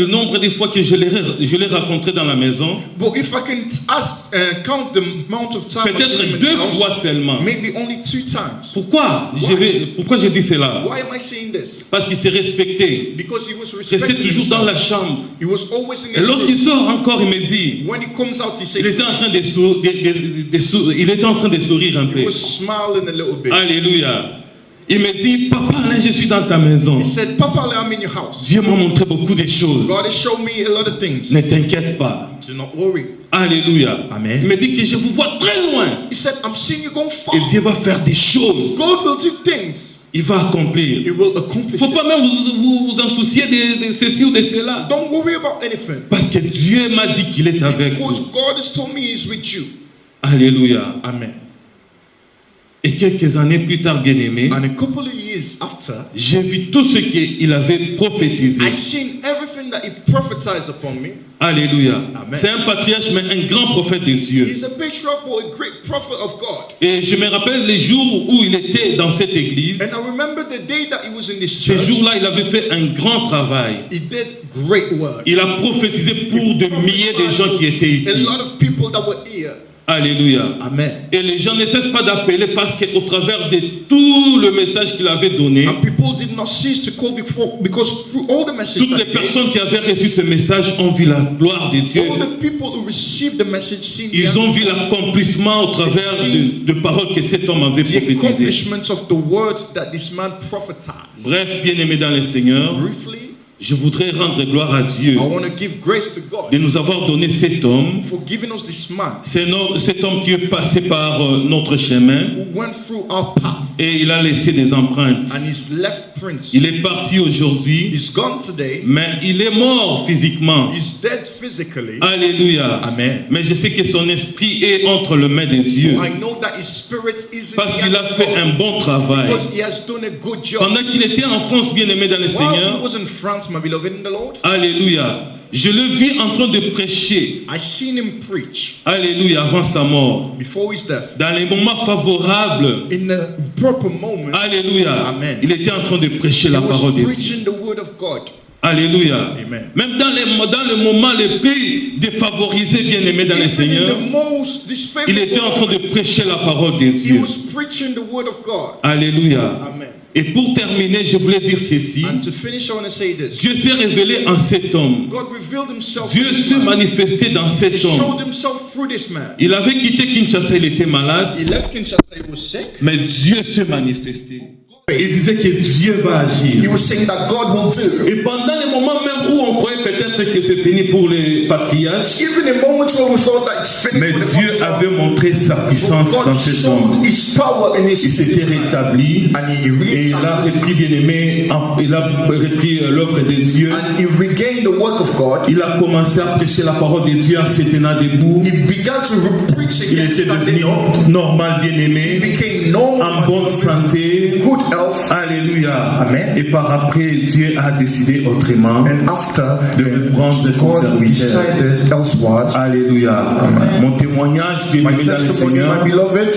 nombre des fois que je l'ai rencontré dans la maison, But if I can count the amount of time I see him peut-être in the 2 house, fois seulement. maybe only 2 times. Pourquoi je dis cela? Why am I saying this? Parce qu'il s'est respecté. Because he was Restait respected toujours dans la himself. chambre. He was always in Et his lorsqu'il room. sort encore, il me dit, When he comes out, he says, il était en train il était en train de sourire un he peu. was smiling a little bit. Alléluia. Il me dit, papa, là, je suis dans ta maison. He said, Papa, I'm in your house. Dieu m'a montré beaucoup de choses. God has shown me a lot of things. Ne t'inquiète pas. Do not worry. Alléluia. Amen. Il me dit que je vous vois très loin. He said, I'm seeing you go far. Et Dieu va faire des choses. God will do things. Il va accomplir. He will Il accomplish ne faut it. pas même vous en soucier de ceci ou de cela. Don't worry about anything. Parce que Dieu m'a dit qu'il est avec Because vous. God has told me He's with you. Alléluia. Amen. Et quelques années plus tard, bien aimé, And a couple of years after, j'ai vu tout ce qu'il avait prophétisé. I seen everything that He prophesied upon me. Alléluia. Amen. C'est un patriarche, mais un grand prophète de Dieu. He's a patriarch or a great prophet of God. Et je me rappelle les jours où il était dans cette église. And I remember the day that he was in this Ces church. jours-là, il avait fait un grand travail. He did great work. Il a prophétisé pour de milliers de gens qui étaient A ici. lot of people that were here. Alléluia. Amen. Et les gens ne cessent pas d'appeler parce qu'au travers de tout le message qu'il avait donné, And people did not cease to call before because through all the messages toutes les that personnes qui avaient reçu ce message ont vu la gloire de Dieu. all the people who received the message seen Ils ont vu l'accomplissement au travers de paroles que cet homme avait the prophétisées. accomplishments of the word that this man prophesied. Bref, bien-aimés dans le Seigneur, Briefly, je voudrais rendre gloire à Dieu I want to give grace to de God nous avoir donné cet homme. for giving us this man Cet homme qui est passé par notre chemin who went through our path et il a laissé des empreintes. and he's left prints. Il est parti aujourd'hui, He's gone today. mais il est mort physiquement. He's dead physically. Alléluia. Amen. Mais je sais que son esprit est entre les mains de Dieu I know that his spirit is in parce the qu'il a hand of fait God un bon travail. because he has done a good job. Pendant qu'il était en France, bien-aimé dans le While he Seigneur, was in France, my beloved in the Lord, alléluia, je le vis en train de prêcher, I seen him preach alléluia, avant sa mort, before his death. dans les moments favorables, In the proper moment, alléluia, Amen. il était en train de prêcher he la was parole de Dieu. preaching the word of God. Alléluia. Amen. Même dans le moment le plus défavorisé, bien-aimé dans le Even in Seigneur, the most disfavorable il était en train de moment, prêcher la parole de he Dieu. was preaching the word of God. Alléluia. Amen. Et pour terminer, je voulais dire ceci. And to finish, I want to say this. Dieu s'est révélé en cet homme. God revealed himself Dieu through this s'est man. manifesté dans He cet homme. showed himself through this man. Il avait quitté Kinshasa, il était malade, He left Kinshasa, he was sick. mais Dieu s'est manifesté. Il disait que Dieu va He agir. was saying that God will do. Et pendant les moments même où on croyait peut-être que c'est fini pour les patriarches, Even in moments where we thought that it's finished mais for the Dieu patriarch, avait montré sa puissance dans God cet homme. showed his power in Il his s'était rétabli and he et il a repris, bien-aimé, il a repris l'œuvre de Dieu. and he regained the work of God. Il a commencé à prêcher la parole de Dieu en se tenant debout. He began to preach Il again, était devenu standing up. normal, He bien-aimé, became normal, en bonne santé. good health. Alléluia. Amen. Et par après, Dieu a décidé autrement And after, de me prendre son God serviteur. decided elsewise. Alléluia. Mon témoignage, My bien-aimé dans le testimony, my Seigneur, beloved,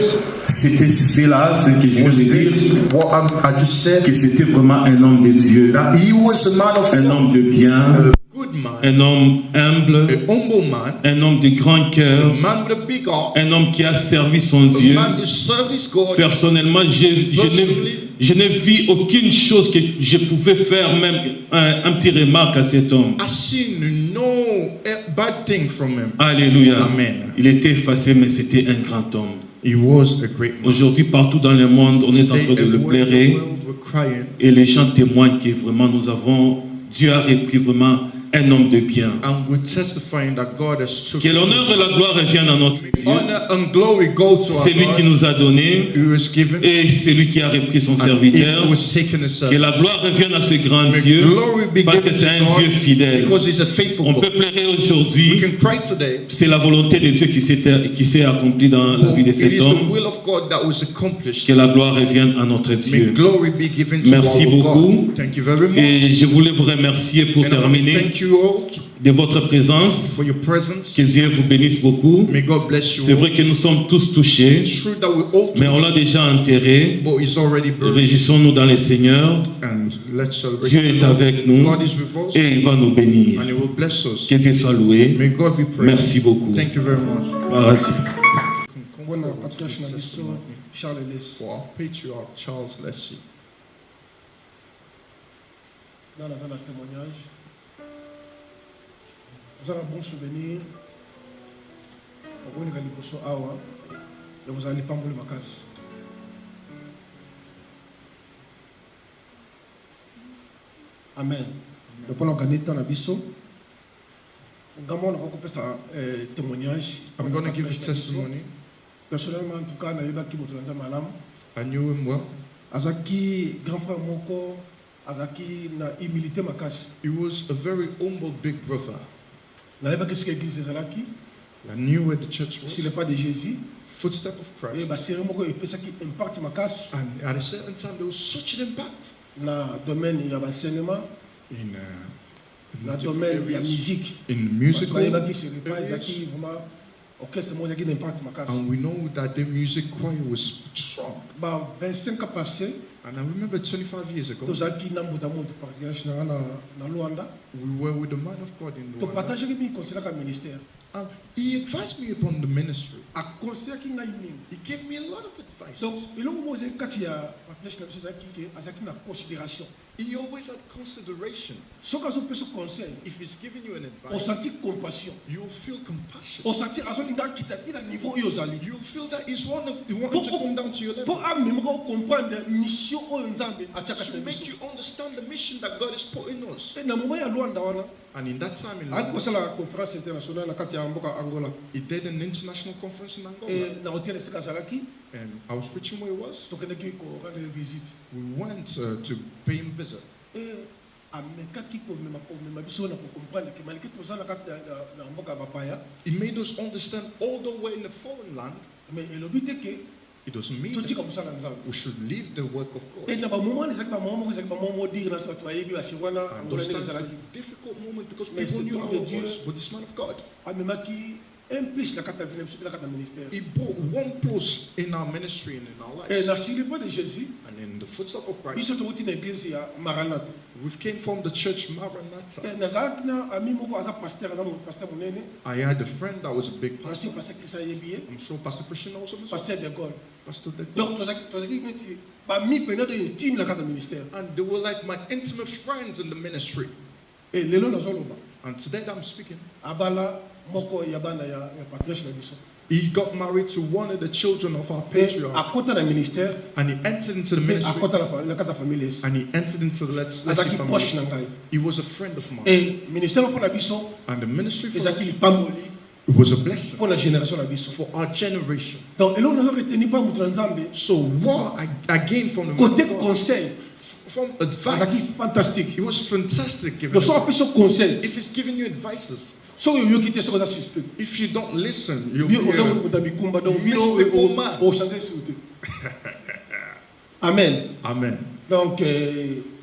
c'était cela, ce que je was veux dire, this, what I just said, que c'était vraiment un homme de Dieu, that he was a man of un God, homme de bien, a good man, un homme humble, a humble man, un homme de grand a cœur, man with a big heart, un homme qui a servi son a Dieu. man who served his God. Personnellement, je n'ai vu aucune chose que je pouvais faire, même un petit remarque à cet homme. I seen no bad thing from him. Alléluia. Amen. Il était effacé, mais c'était un grand homme. He was a great man. Aujourd'hui, partout dans le monde, on est en train de le Everywhere in plairer the world we're crying. et les gens témoignent que vraiment Dieu a repris vraiment un homme de bien. And we're testifying that God has took Que l'honneur et la gloire reviennent à notre Dieu. honor and glory go to our C'est lui qui God nous a donné who has given et c'est lui qui a repris son and serviteur. he was taken a Que servant. la gloire revienne à ce grand May Dieu glory be parce que given c'est to un God Dieu fidèle. because he's a faithful On peut God. pleurer We aujourd'hui. can cry today, C'est la volonté de Dieu qui s'est accomplie dans la but vie de it cet is the homme. will of God that was accomplished. Que la gloire revienne à notre May Dieu. glory be given to Merci our beaucoup. God. Thank you very much. Et je voulais vous remercier pour And I want to terminer thank you all de votre présence. for your presence. Que Dieu vous bénisse beaucoup. May God bless you C'est all. vrai que nous sommes tous touchés, It's true that we all mais on l'a déjà enterré. but he's already buried. Réjouissons-nous dans le Seigneur. And let's celebrate. Dieu est avec nous God is with us et il va nous bénir. and he will bless us. Que Dieu soit loué. May God be praised. Merci beaucoup. Thank you very much. Gloire à Dieu. Kongo na patriarche na biso Charles Les. For our patriarch Charles Leslie. Dans la témoignage. Vous avez un bon souvenir. Vous avez un liposo awa. Et vous allez pas mouler ma casse. Amen. Donc pendant qu'on est dans la biso, on va couper sa témoignage. I'm going to give you testimony. Personnellement, en tout cas, na yeba ki moto na malam. I knew him well. Azaki grand frère moko, azaki na humilité makasi. He was a very humble big brother. Na yeba qu'est-ce que l'église ezalaki? I knew where the church was. S'il n'est pas de Jésus, Footstep of et Christ. ba série moko epesaki impact makasi And at a certain time, there was such an impact na domaine ya enseignement, in na different domaine ya areas. musique. In musical Ba yebaki série pas areas. ezaki vraiment orchestre moko ezaki na impact makasi. And we know that the music choir was strong. Ba 25 ans passé, And I remember 25 years ago, tozaki na mbuta moto partage na Luanda. we were with the man of God in To Rwanda. partage ki mi conseiller ka ministère. And he advised me upon the ministry. A conseiller ki ngai mingi. He gave me a lot of advice. Donc, eloko moko ezali kati ya partage na biso ezalaki ke azalaki na considération. He always had consideration. Soki azopesa conseil, If he's giving you an advice, osenti compassion, you'll feel compassion. osenti azolinga akita ti na niveau oyo ozali. You'll feel that he's he wanted to come down to your level. Mpo amemaka ocomprendre mission oyo nzambe atiaka To na make biso. you understand the mission that God is putting us. Na moment ya Luanda wana, And in that time, aki kosala conférence internationale na kati ya mboka Angola. he did an international conference in Angola. Na hotel esika azalaki, And I was preaching where he was. tokendeki ko rendre visite. We went to pay him visit. Amekaki komema biso na kocomprendre ke malgré toza na kati na mboka bapaya, He made us understand all the way in the foreign land, mais elobi te ke it doesn't mean totika that mosala nzambe. we should leave the work of God. Na bamoment ezalaki bamoment moko ezalaki bamoment modire na so bato bayebi basi wana And Angola those ndenge times were ezalaki. difficult moment because Mais people c'est knew donc how de it Dieu. was. But this man of God, Amemaki un plus na kati ya ville na kati ya ministère. he brought one plus in our ministry and in our Et lives. na sili pas de Jésus, And in the footsteps of Christ, biso tokoti na église ya Maranatha. we came from the church Maranatha. Nazalaki na ami moko aza pasteur na pasteur monene, I had a friend that was a big pasteur pastor. pasteur Christian yebi, I'm sure Pastor Christian knows him as well. pasteur de Gaulle. Pastor Deco. Donc tozalaki neti ba mi pena de intime na kati ya ministère. And they were like my intimate friends in the ministry. Et lelo nazoloba, And today that I'm speaking, abala moko ya bana ya patriarche na biso. he got married to one of the children of our Et patriarch. akota na ministère, And he entered into the et ministry. akota na kati ya famille. And he entered into the Leslie Azalaki proche family. na ngai. He was a friend of mine. Et ministère pour la biso, And the ministry for ezalaki us, lipamboli it was a blessing pour la génération na biso. for our generation. Donc eloko nazo retenir pas mutu na nzambe, So what I gained from the man côté of God, conseil, from advice, azalaki fantastique. he was fantastic giving Donc so advice. apesa conseil, If he's giving you advices, so yo yoki te so za suspect. if you don't listen, you'll Bio be oza muta bikumba donc bino mystical man. o changer sur te. Amen. Amen. Donc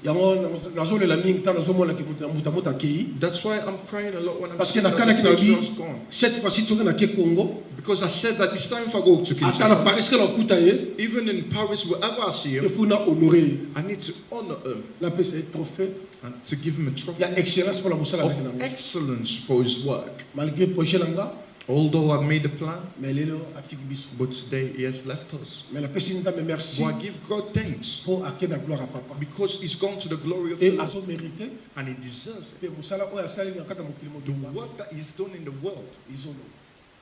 yango nazo le la mingi ta nazo mona ki muta muta ki. That's why I'm crying a lot when I'm Parce que seeing na that kana the ki na patriarch's bi gone. cette fois-ci tu na ke Congo, Because I said that it's time if I go to ata na Kinshasa, Paris que la kuta ye, even in Paris, wherever I see il him, faut na honorer I need to honor him la paix c'est trophée. and to give him a Il trophy y a excellence pour la musala of na. excellence for his work. Malgré projet langa, Although I made a plan, mais lelo atik biso. but today he has left us. Mais la paix c'est nzambe merci So I give God thanks pour akena gloire à papa. because he's gone to the glory of the Et Lord azo mérité and he deserves it. pe musala oyo asali na kata mokili The mobimba. work that he's done in the world, Izolo.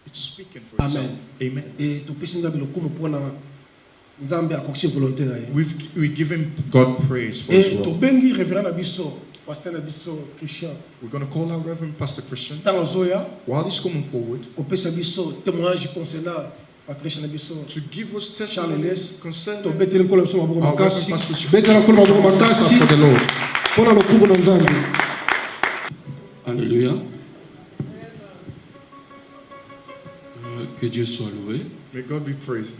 it's speaking for itself. Amen. Amen. Et topesi nzambe lokumu mpona nzambe akoki volonté na ye. We give him God praise for his Et work. tobengi révérend na biso pasteur na biso Christian. We're going to call our Reverend Pastor Christian. Ntango azoya While he's coming forward, kopesa biso témoignage concernant patricia na biso. to give us Charles testimony Les, concerning tobeteli nkolo biso maboko our makasi. Reverend Pastor Betela nkolo maboko makasi for the Lord. mpona lokumu na Nzambe. Alléluia. Que Dieu soit loué. May God be praised.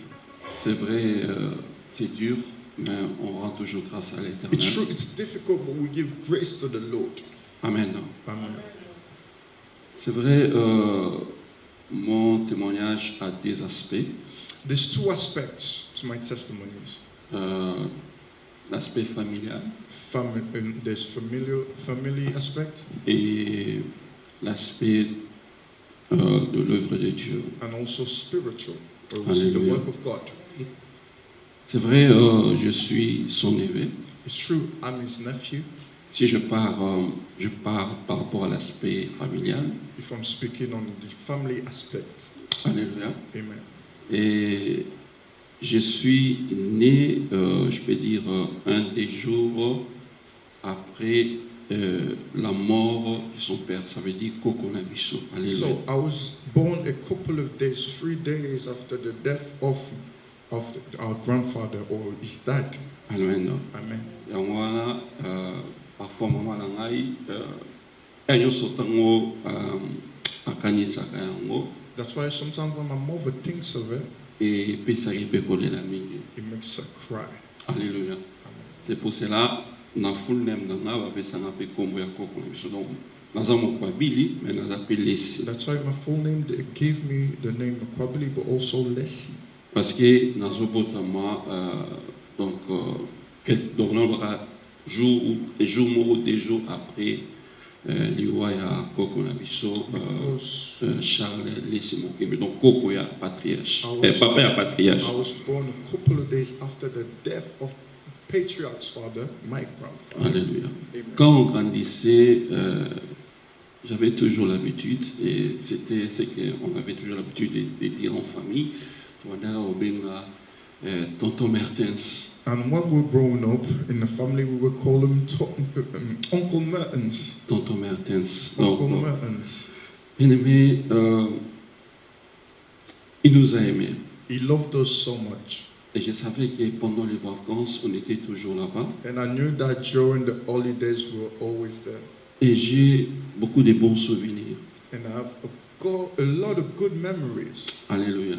C'est vrai, c'est dur, mais on rend toujours grâce à It's l'Éternel. true, it's difficult, but we give grace to the Lord. Amen. Amen. C'est vrai, mon témoignage a des aspects. There's two aspects to my testimonies. L'aspect familial There's family aspect et l'aspect de l'œuvre de Dieu. and also spiritual, or we see the Hallelujah. work of God. C'est vrai, je suis son neveu. It's true, I'm his nephew. Si je parle par rapport à l'aspect familial. If I'm speaking on the family aspect, Alléluia. amen. Et je suis né, je peux dire, un des jours après la mort de son père. Ça veut dire Kokonabiso. Alléluia. So I was born a couple of days, 3 days after the death of our grandfather or his dad. Amen. Amen. Yango wana parfois mama na ngai nyonso ntango akanisaka yango That's why sometimes when my mother thinks of it, epesaki mpe kolela mingi. it makes her cry. Alléluia. C'est pour cela na full name na nga bapesanga mpe nkombo ya koko na biso. Donc naza mokwabili mais naza mpe lesi. That's why my full name, they gave me the name Makwabili, but also Leslie. Parce que nazobotama donc nalobaka jour moko 2 jours après liwa ya koko na biso Charles Lesi Mokembe. Donc koko ya patriarche, papa ya patriarche. I was born a couple of days after the death of patriarch's father, my grandfather. Alléluia. Amen. Quand on grandissait, j'avais toujours l'habitude, et c'était ce qu'on avait toujours l'habitude de dire en famille, Tonton Mertens. And when we were growing up in the family, we would call him Uncle Mertens. Tonton Mertens. Uncle Donc, Mertens. bien aimé, il nous a aimés. He loved us so much. Et je savais que pendant les vacances, on était toujours là-bas. And I knew that during the holidays, we were always there. Et j'ai beaucoup de bons souvenirs. And I have got a lot of good memories. Alléluia.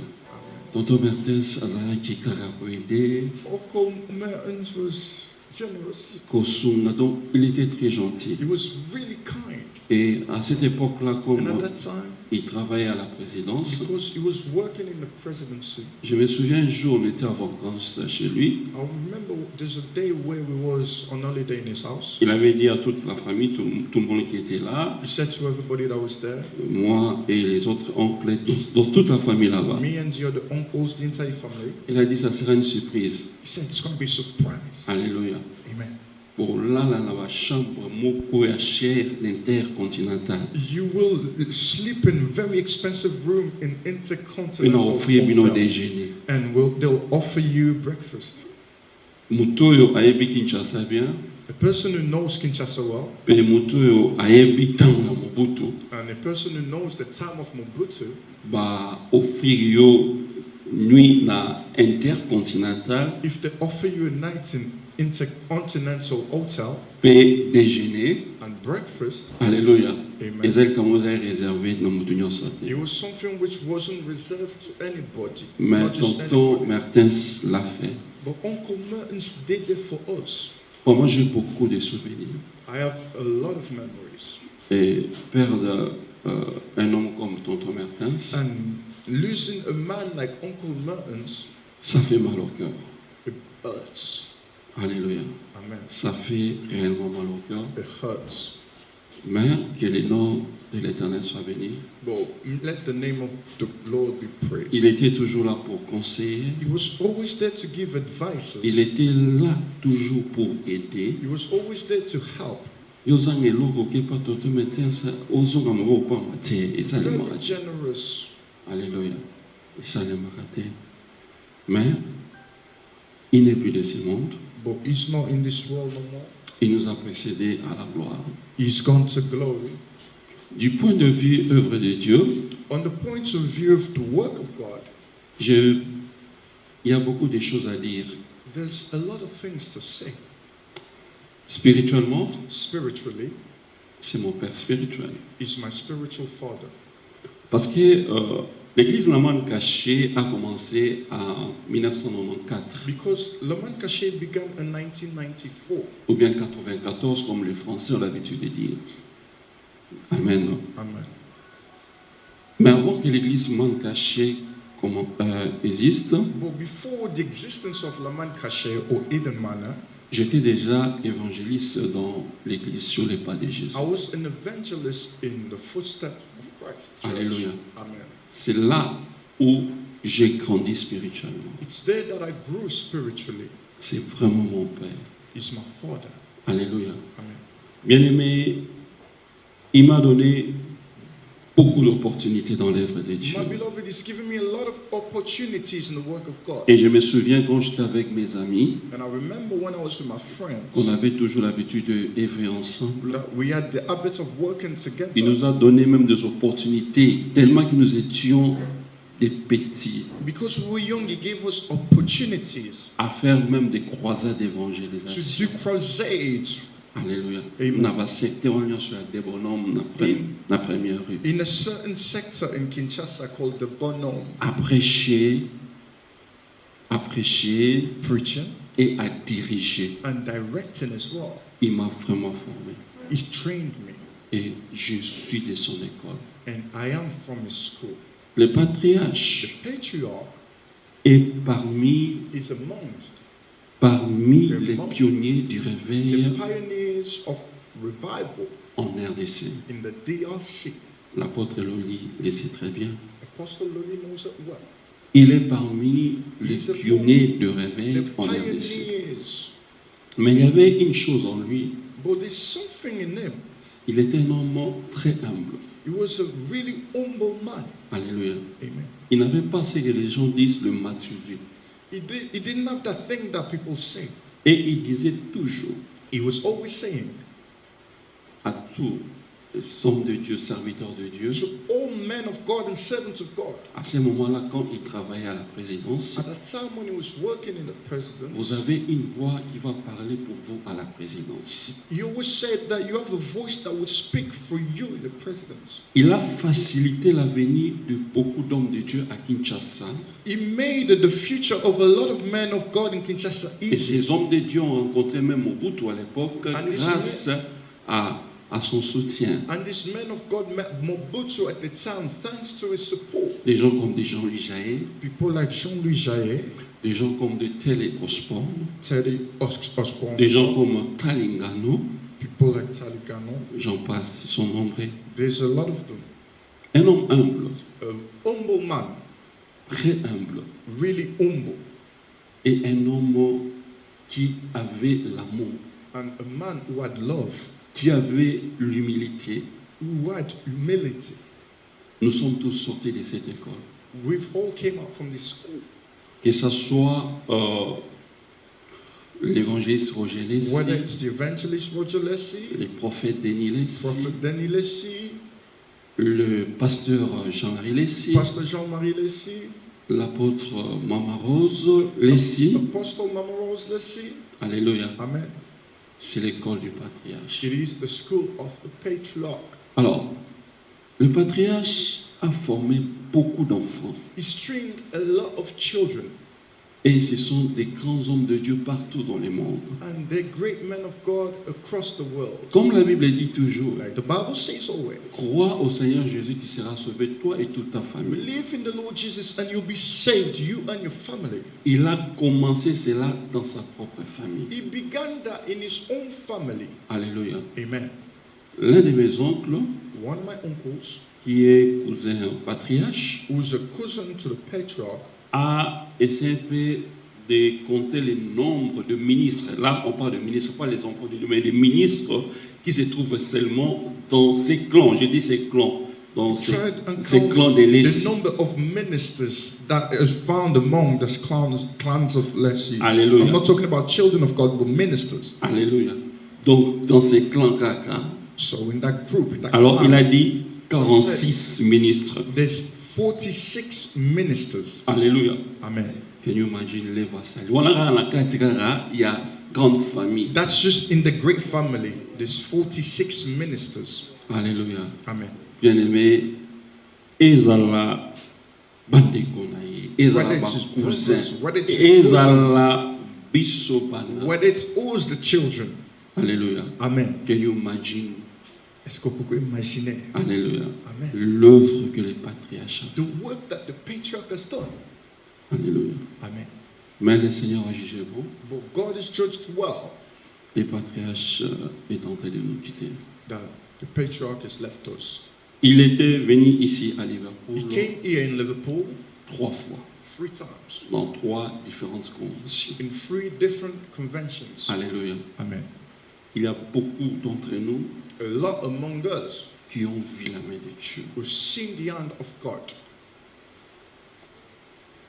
Tonton Mertens azalaki kaka koede Uncle Mertens was generous. kosunga, donc il était très gentil. He was really kind. Et à cette époque-là, And comme at that time, il travaillait à la présidence, because he was working in the presidency, je me souviens un jour, on était en vacances chez lui. I remember there's a day where we was on holiday in his house. Il avait dit à toute la famille, tout le monde qui était là, He said to everybody that was there, moi et les autres oncles, donc toute la famille là-bas. me and the other uncles, the entire family, Il a dit, ça sera une surprise. he said it's going to be a surprise. Alléluia. Amen. Pour là, dans la chambre, moko ya cher l'intercontinental. You will sleep in a very expensive room in Ils Intercontinental ont offert bino Hotel, déjeuner. and they'll offer you breakfast. Mutoyo ayebi Kinshasa bien, A person who knows Kinshasa well, pe mutoyo ayebi tango na Mobutu, and a person who knows the time of Mobutu, ba offrir yo nuit na intercontinental, if they offer you a night in Intercontinental Hotel pe déjeuner. and breakfast, Alléluia. amen, Ezali kango ezali réservé na mutu nyonso it te. was something which wasn't reserved to anybody, Mais not just tonton anybody. Mertens l'a fait. But Uncle Mertens did it for us. Pour moi, j'ai beaucoup de souvenirs. I have a lot of memories. Et perdre un homme comme tonton Mertens, And losing a man like Uncle Mertens, ça fait mal au cœur. it hurts. Alléluia. Amen. Ça fait réellement mal au cœur. It hurts. Mais que le nom de l'Éternel soit béni. But let the name of the Lord be praised. Il était toujours là pour conseiller. He was always there to give advices. Il était là toujours pour aider. He was always there to help. Yozanga eloko kepa tonton Mertens ozonga maboko pamba te esalemaka Very te. generous. Alléluia. Esalemaka te. Mais il n'est plus de ce monde. But he's not in this world no more. Il nous a précédés à la gloire. He's gone to glory. Du point de vue œuvre de Dieu, On the point of view of the work of God, il y a beaucoup de choses à dire. there's a lot of things to say. Spirituellement, Spiritually, c'est mon père spirituel. he's my spiritual father. Parce que l'église Laman Caché a commencé en 1994, Because Laman Caché began in 1994. ou bien 94, comme les Français ont l'habitude de dire. Amen. Amen. Mais avant que l'église Laman Caché existe, But before the existence of Laman Caché or Eden Manor, j'étais déjà évangéliste dans l'église sur les pas de Jésus. I was an evangelist in the footsteps of Christ. Church. Alléluia. Amen. C'est là où j'ai grandi spirituellement. It's there that I grew spiritually. C'est vraiment mon père. He's my father. Alléluia. Amen. Bien-aimé, il m'a donné beaucoup d'opportunités dans l'œuvre de Dieu. My beloved is giving me a lot of opportunities in the work of God. Et je me souviens quand j'étais avec mes amis, And I remember when I was with my friends, on avait toujours l'habitude d'œuvrer ensemble. that we had the habit of working together. Il nous a donné même des opportunités, tellement que nous étions des petits, Because we were young, He gave us opportunities à faire même des croisades to d'évangélisation. do crusades Alléluia. Amen. Na basecte wanyo sur des bonhommes na première rue. in a certain sector in Kinshasa called the Bonhomme. À prêcher Preaching et à diriger. and directing as well. Il m'a vraiment formé. He trained me, Et je suis de son école. and I am from his school. Le The patriarche patriarch est parmi is amongst les pionniers du the réveil pioneers of revival en RDC. in the DRC. L'apôtre Loli le sait très bien. Apostle Loli knows it well. Il est parmi les pionniers de réveil The en RDC. pioneers. Mais il y avait une chose en lui. But there's something in him. Il était un homme très humble. He was a really humble man. Alléluia. Amen. Il n'avait pas ce que les gens disent le maturité. He didn't have that thing that people say. Et il disait toujours He was always saying à tous les hommes de Dieu, serviteurs de Dieu, to all men of God and servants of God, à ce moment-là, quand il travaillait à la présidence, at that time when he was working in the vous president's, avez une voix qui va parler pour vous à la présidence. he always said that you have a voice that would speak for you in the president's. Il a facilité la venue de beaucoup d'hommes de Dieu à Kinshasa. He made the future of a lot of men of God in Kinshasa Et easy. ces hommes de Dieu ont rencontré même Mobutu à l'époque grâce à son soutien. And these men of God met Mobutu at the time thanks to his support. Des gens comme des Jean-Louis Jaé, People like Jean-Louis Jaé, des gens comme de Télé Osborne, Teddy Osborne, des gens comme Talingano, people like Taligano. j'en passe, ils sont nombreux. There's a lot of them. Un homme humble, A humble man, très humble, really humble, et un homme qui avait l'amour, and a man who had love, qui avait l'humilité. who had humility. Nous sommes tous sortis de cette école. We've all came out from this school. Que ce soit l'évangéliste Roger Lessie, Whether it's the evangelist Roger Lessie, le prophète Denis Lessie, Prophet Denis Lessie, le pasteur Jean-Marie Lessie, Pastor Jean-Marie Lessie, l'apôtre Mama Rose Lessie. Apostle Mama Rose Lessie. Alléluia. Amen. C'est l'école du patriarche. It is the school of the patriarch. Alors, le patriarche a formé beaucoup d'enfants. He's trained a lot of children, Et ce sont des grands hommes de Dieu partout dans le monde. and they're great men of God across the world. Comme la Bible dit toujours, Like the Bible says always, crois au Seigneur Jésus, tu seras sauvé, toi et toute ta famille. believe in the Lord Jesus and you'll be saved, you and your family. Il a commencé cela dans sa propre famille. He began that in his own family. Alléluia. Amen. L'un de mes oncles, One of my uncles, qui est cousin au patriarche, who's a cousin to the patriarch, a essayé un peu de compter le nombre de ministres. Là, on parle de ministres, pas les enfants de Dieu, mais des ministres qui se trouvent seulement dans ces clans. Je dis ces clans, dans tried and ces clans de counted the Lessie. number of ministers that is found among the clans of Lessie. Alléluia. I'm not talking about children of God, but ministers. Alléluia. Donc, dans ces clans caca, So in that group, in that alors il clan, a dit 46 ministres. there's 46 ministers. Alléluia. Amen. Can you imagine les vassals? Il y a grande famille. That's just in the great family. There's 46 ministers. Alléluia. Amen. Bien-aimé, ezala bandikonaye, ezala Whether it's his cousin, brothers, whether it's his ezala bisobana. Whether it's always the children. Alléluia. Amen. Can you imagine? Est-ce que vous pouvez imaginer Alléluia. Amen. L'œuvre que les patriarches ont the work that the patriarch has done? fait. Alléluia. Amen. Mais le Seigneur a jugé bon. But God is judged well. Les patriarches est en train de nous quitter. The patriarch has left us. Il était venu ici à He Liverpool came here in Liverpool 3 fois, 3 times dans 3 différentes conventions. in 3 different conventions. Alléluia. Amen. Il y a beaucoup d'entre nous A lot among us qui ont vu la main de Dieu. who've seen the hand of God.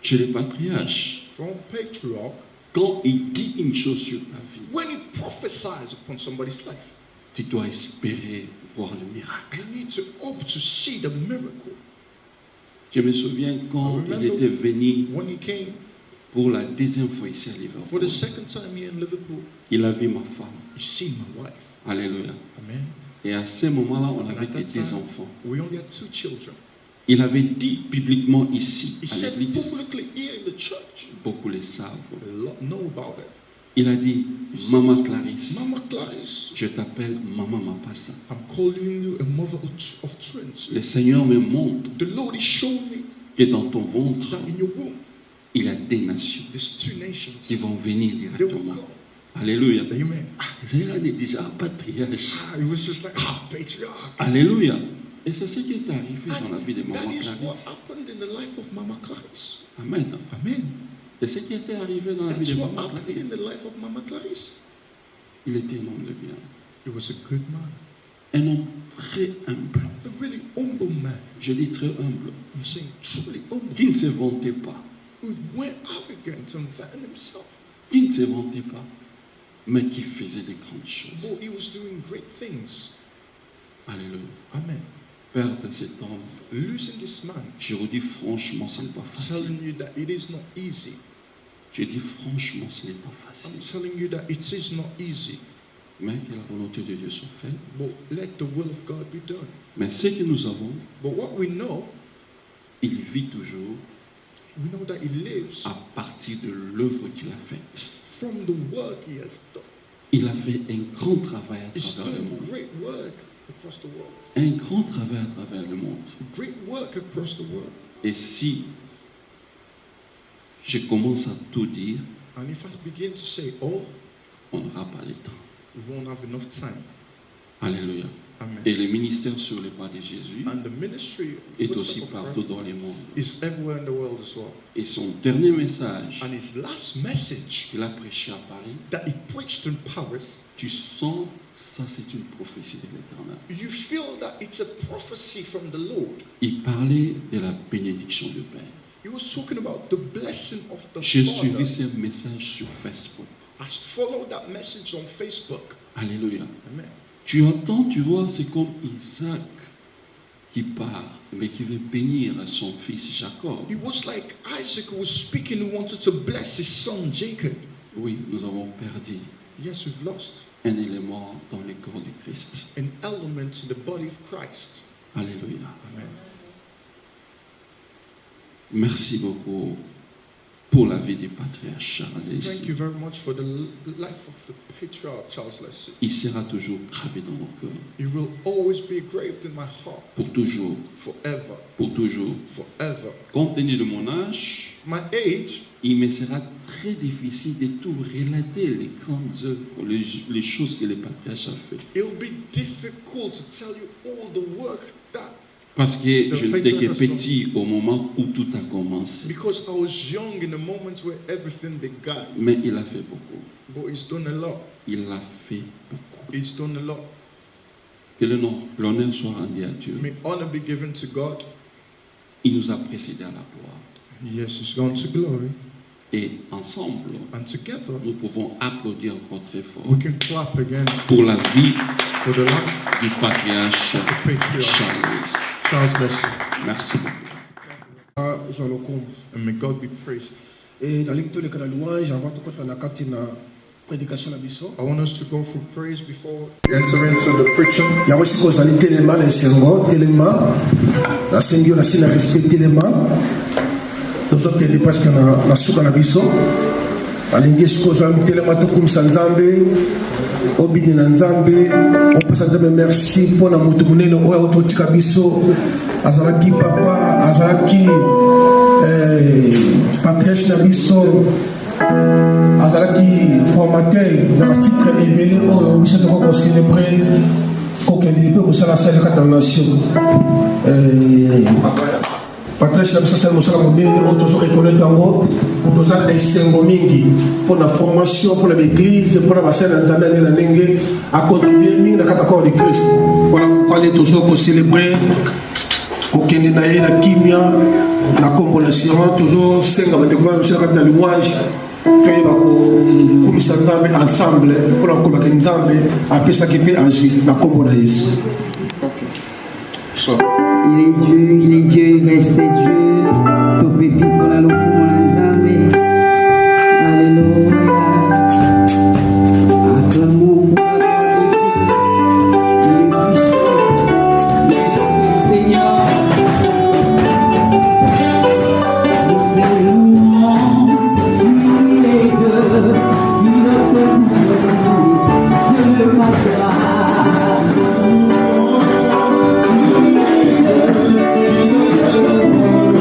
Chez les patriarches, From patriarch, quand il dit une chose sur ta vie, when he prophesies upon somebody's life, tu dois espérer voir le miracle. you need to hope to see the miracle. Je me souviens quand I il remember était venu when he came pour la 2e fois ici à for Liverpool. the second time here in Liverpool. Il a vu ma femme. You see my wife. Alléluia. Amen. Et à ce moment-là, on And avait at that que 2 time, enfants. we only had 2 children. Il avait dit publiquement ici, He à said l'église, publicly here in the church. beaucoup le savent. A lot know about it. Il a dit, Maman Clarisse, Mama Clarice, je t'appelle Maman Mapassa. I'm calling you a mother of twins. Le Seigneur me montre The Lord is showing me que dans ton ventre, that in your womb, il y a des nations there's 2 nations. qui vont venir They will directement. come. Alléluia. Amen. Le Seigneur est déjà patriarche. It was just like, patriarch. Alléluia. Et c'est ce qui est arrivé dans la vie de That Maman is what Clarisse. happened in the life of Mama Clarice. Amen. Amen. C'est ce qui était arrivé dans la vie That's de what Maman happened in Clarisse. the life of Mama Clarice. Il était un homme de bien. He was a good man, Un homme très humble. a really humble man. Je dis très humble. I'm saying truly humble. Qui ne se vantait pas. Who went arrogant and vain himself. Qui ne se vantait pas. Mais qui faisait des grandes choses. But he was doing great things. Alléluia. Amen. Perdre cet homme, Losing this man, je vous dis franchement, ce n'est pas facile. telling you that it is not easy. Je dis franchement, ce n'est pas I'm facile. telling you that it is not easy. Mais que la volonté de Dieu soit faite. But let the will of God be done. Mais ce que nous avons, But what we know, il vit toujours we know that he lives à partir de l'œuvre qu'il a faite. from the work he has done. Il a fait un grand travail à He's travers le done monde. great work across the world. Un grand travail à travers le monde. Great work across the world. Et si je commence à tout dire, And if I begin to say, oh, on n'aura pas le temps. we won't have enough time. Alléluia. Amen. Et le ministère sur les pas de Jésus And the ministry est footstep aussi of partout Christ dans le monde. is everywhere in the world as well. Et son dernier message And his last message qu'il a prêché à Paris, that he preached in Paris, tu sens, ça c'est une prophétie de l'Éternel. you feel that it's a prophecy from the Lord. Il parlait de la bénédiction du Père. He was talking about the blessing of the J'ai Father. suivi ce message sur Facebook. I followed that message on Facebook. Alléluia. Amen. Tu entends, tu vois, c'est comme Isaac qui part, mais qui veut bénir son fils Jacob. It was like Isaac who was speaking, who wanted to bless his son Jacob. Oui, nous avons perdu Yes, we've lost un élément dans le corps du Christ. an element in the body of Christ. Alléluia. Amen. Merci beaucoup pour la vie du patriarche Charles Thank Leslie. you very much for the life of the patriarch Charles Leslie. Il sera toujours gravé dans nos cœurs. He will always be engraved in my heart, Pour toujours. forever, Pour toujours. forever. Compte tenu de mon âge, My age, il me sera très difficile de tout relater les grandes œuvres, les choses que le patriarche a fait. it will be difficult to tell you all the work that, Parce que je n'étais que petit au moment où tout a commencé. because I was young in the moment where everything began. Mais il a fait beaucoup. But he's done a lot. Il a fait beaucoup. He's done a lot. Que le nom, l'honneur soit rendu à Dieu. May honor be given to God. Il nous a précédés à la gloire. Yes, he's gone to glory. Et ensemble, And together, nous pouvons applaudir encore très fort we can clap again pour la vie for the life du patriarche of the patriarch Charles. Charles Leslie. Merci beaucoup. Ah, Jean Locombe. And may God be praised. Et dans l'équipe de la louange, avant tout, quand on a quand une prédication à biso. I want us to go through praise before we enter into the preaching. Il y a aussi qu'on s'en est tellement les sengo, tellement la sengo na sina respect tellement. Nous autres qui parce que na suka na biso. Alingi siko zo tellement tout comme sanzambe, obidi na nzambe, on peut s'entendre merci pour na mutu munene oya ototika biso, azalaki papa, azalaki patriarche na biso. Azalaki formateur dans le titre ébélé où nous avons célébré qu'aucun peut que la salle de nation. Patrice la salle de Mossala on doit reconnaître en gros, on doit des sengomingi pour la formation, pour l'église, pour la salle de la Nengue, à contribuer à la catacombe de Christ. Voilà pourquoi nous toujours célébrer qu'aucun n'a eu la kimia, la combolation, toujours 5 ans de gloire, nous avons la louange. Comme ça, ensemble, pour la combattre ensemble, après ça qui peut agir, la combo de Jésus. Il est Dieu, il reste Dieu. Ton pépi pour la loupe, pour l'ensemble. Alléluia. Acclamons pour la gloire de Dieu. Il est puissant, il est le Seigneur. Nous allons. Thank you.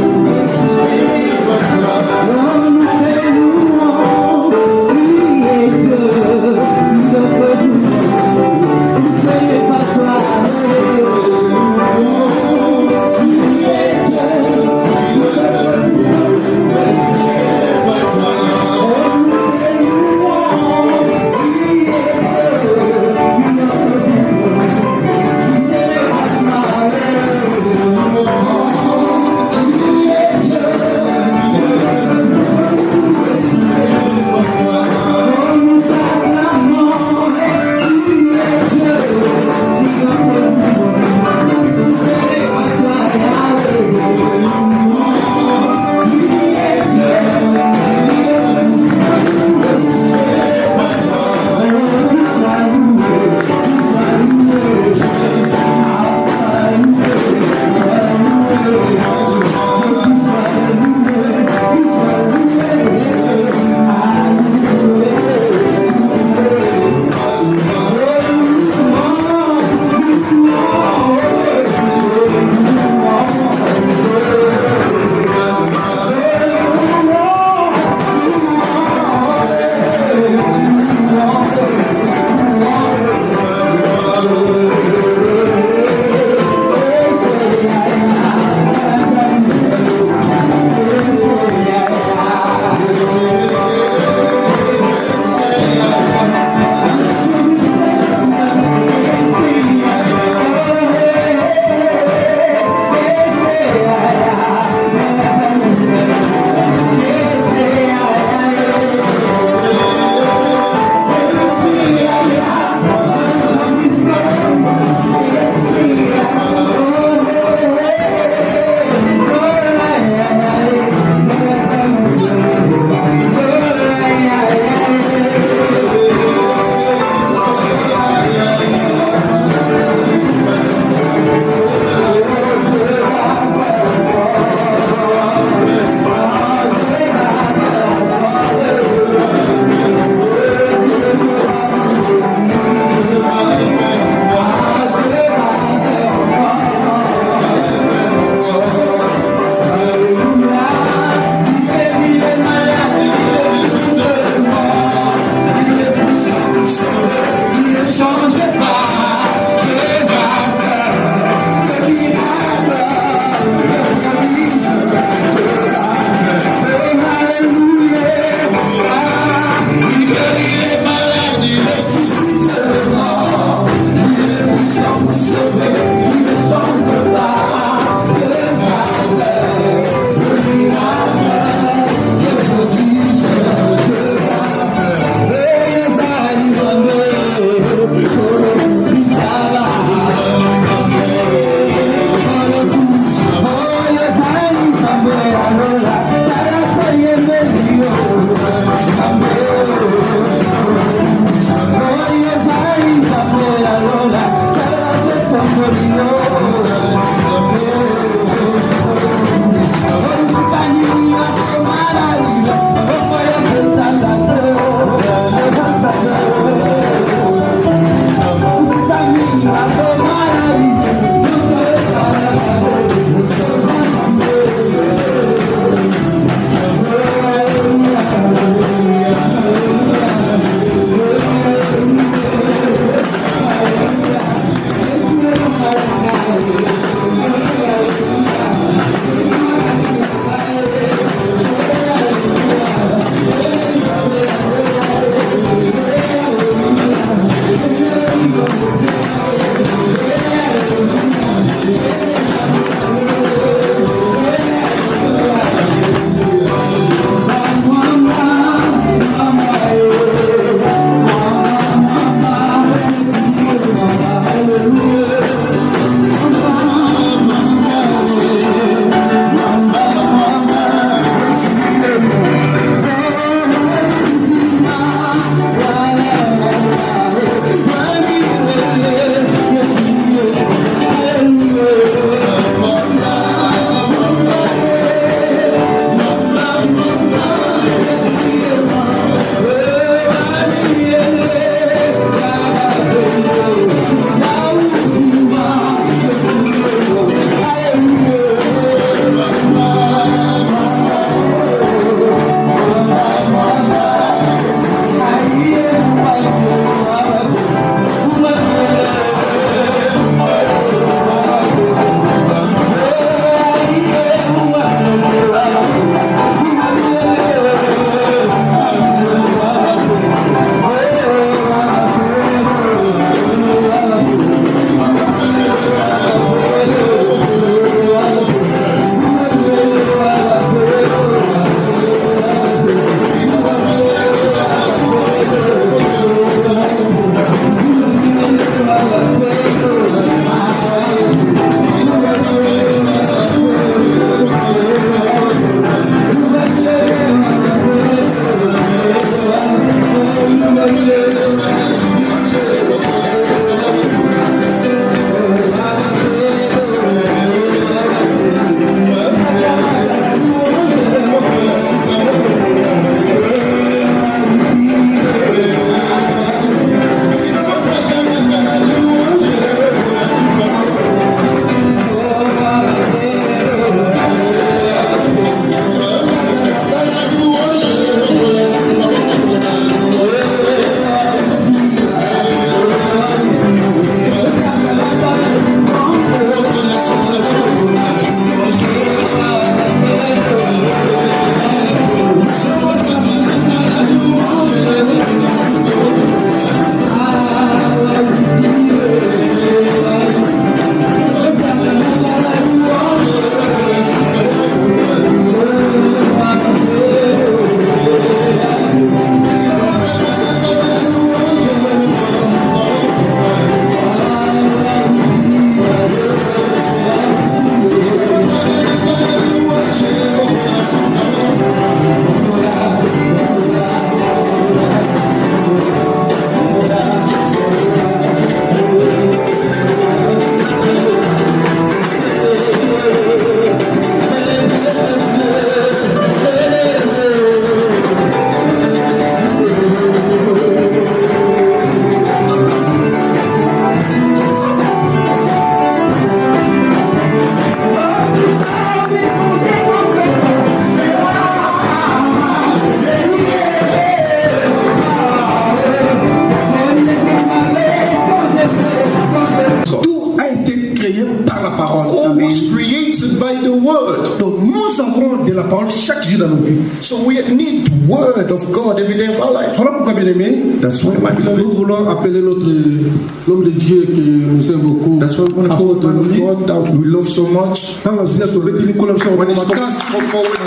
besoin de la parole chaque jour dans nos vies. So we need word of God every day of our life. Voilà pourquoi, bien aimé, That's why, my beloved, nous voulons appeler l'homme de Dieu que nous aimons beaucoup. that's why we want to call the man of God that we love so much. Quand la journée se retire, nous allons When it's faire coming so forward,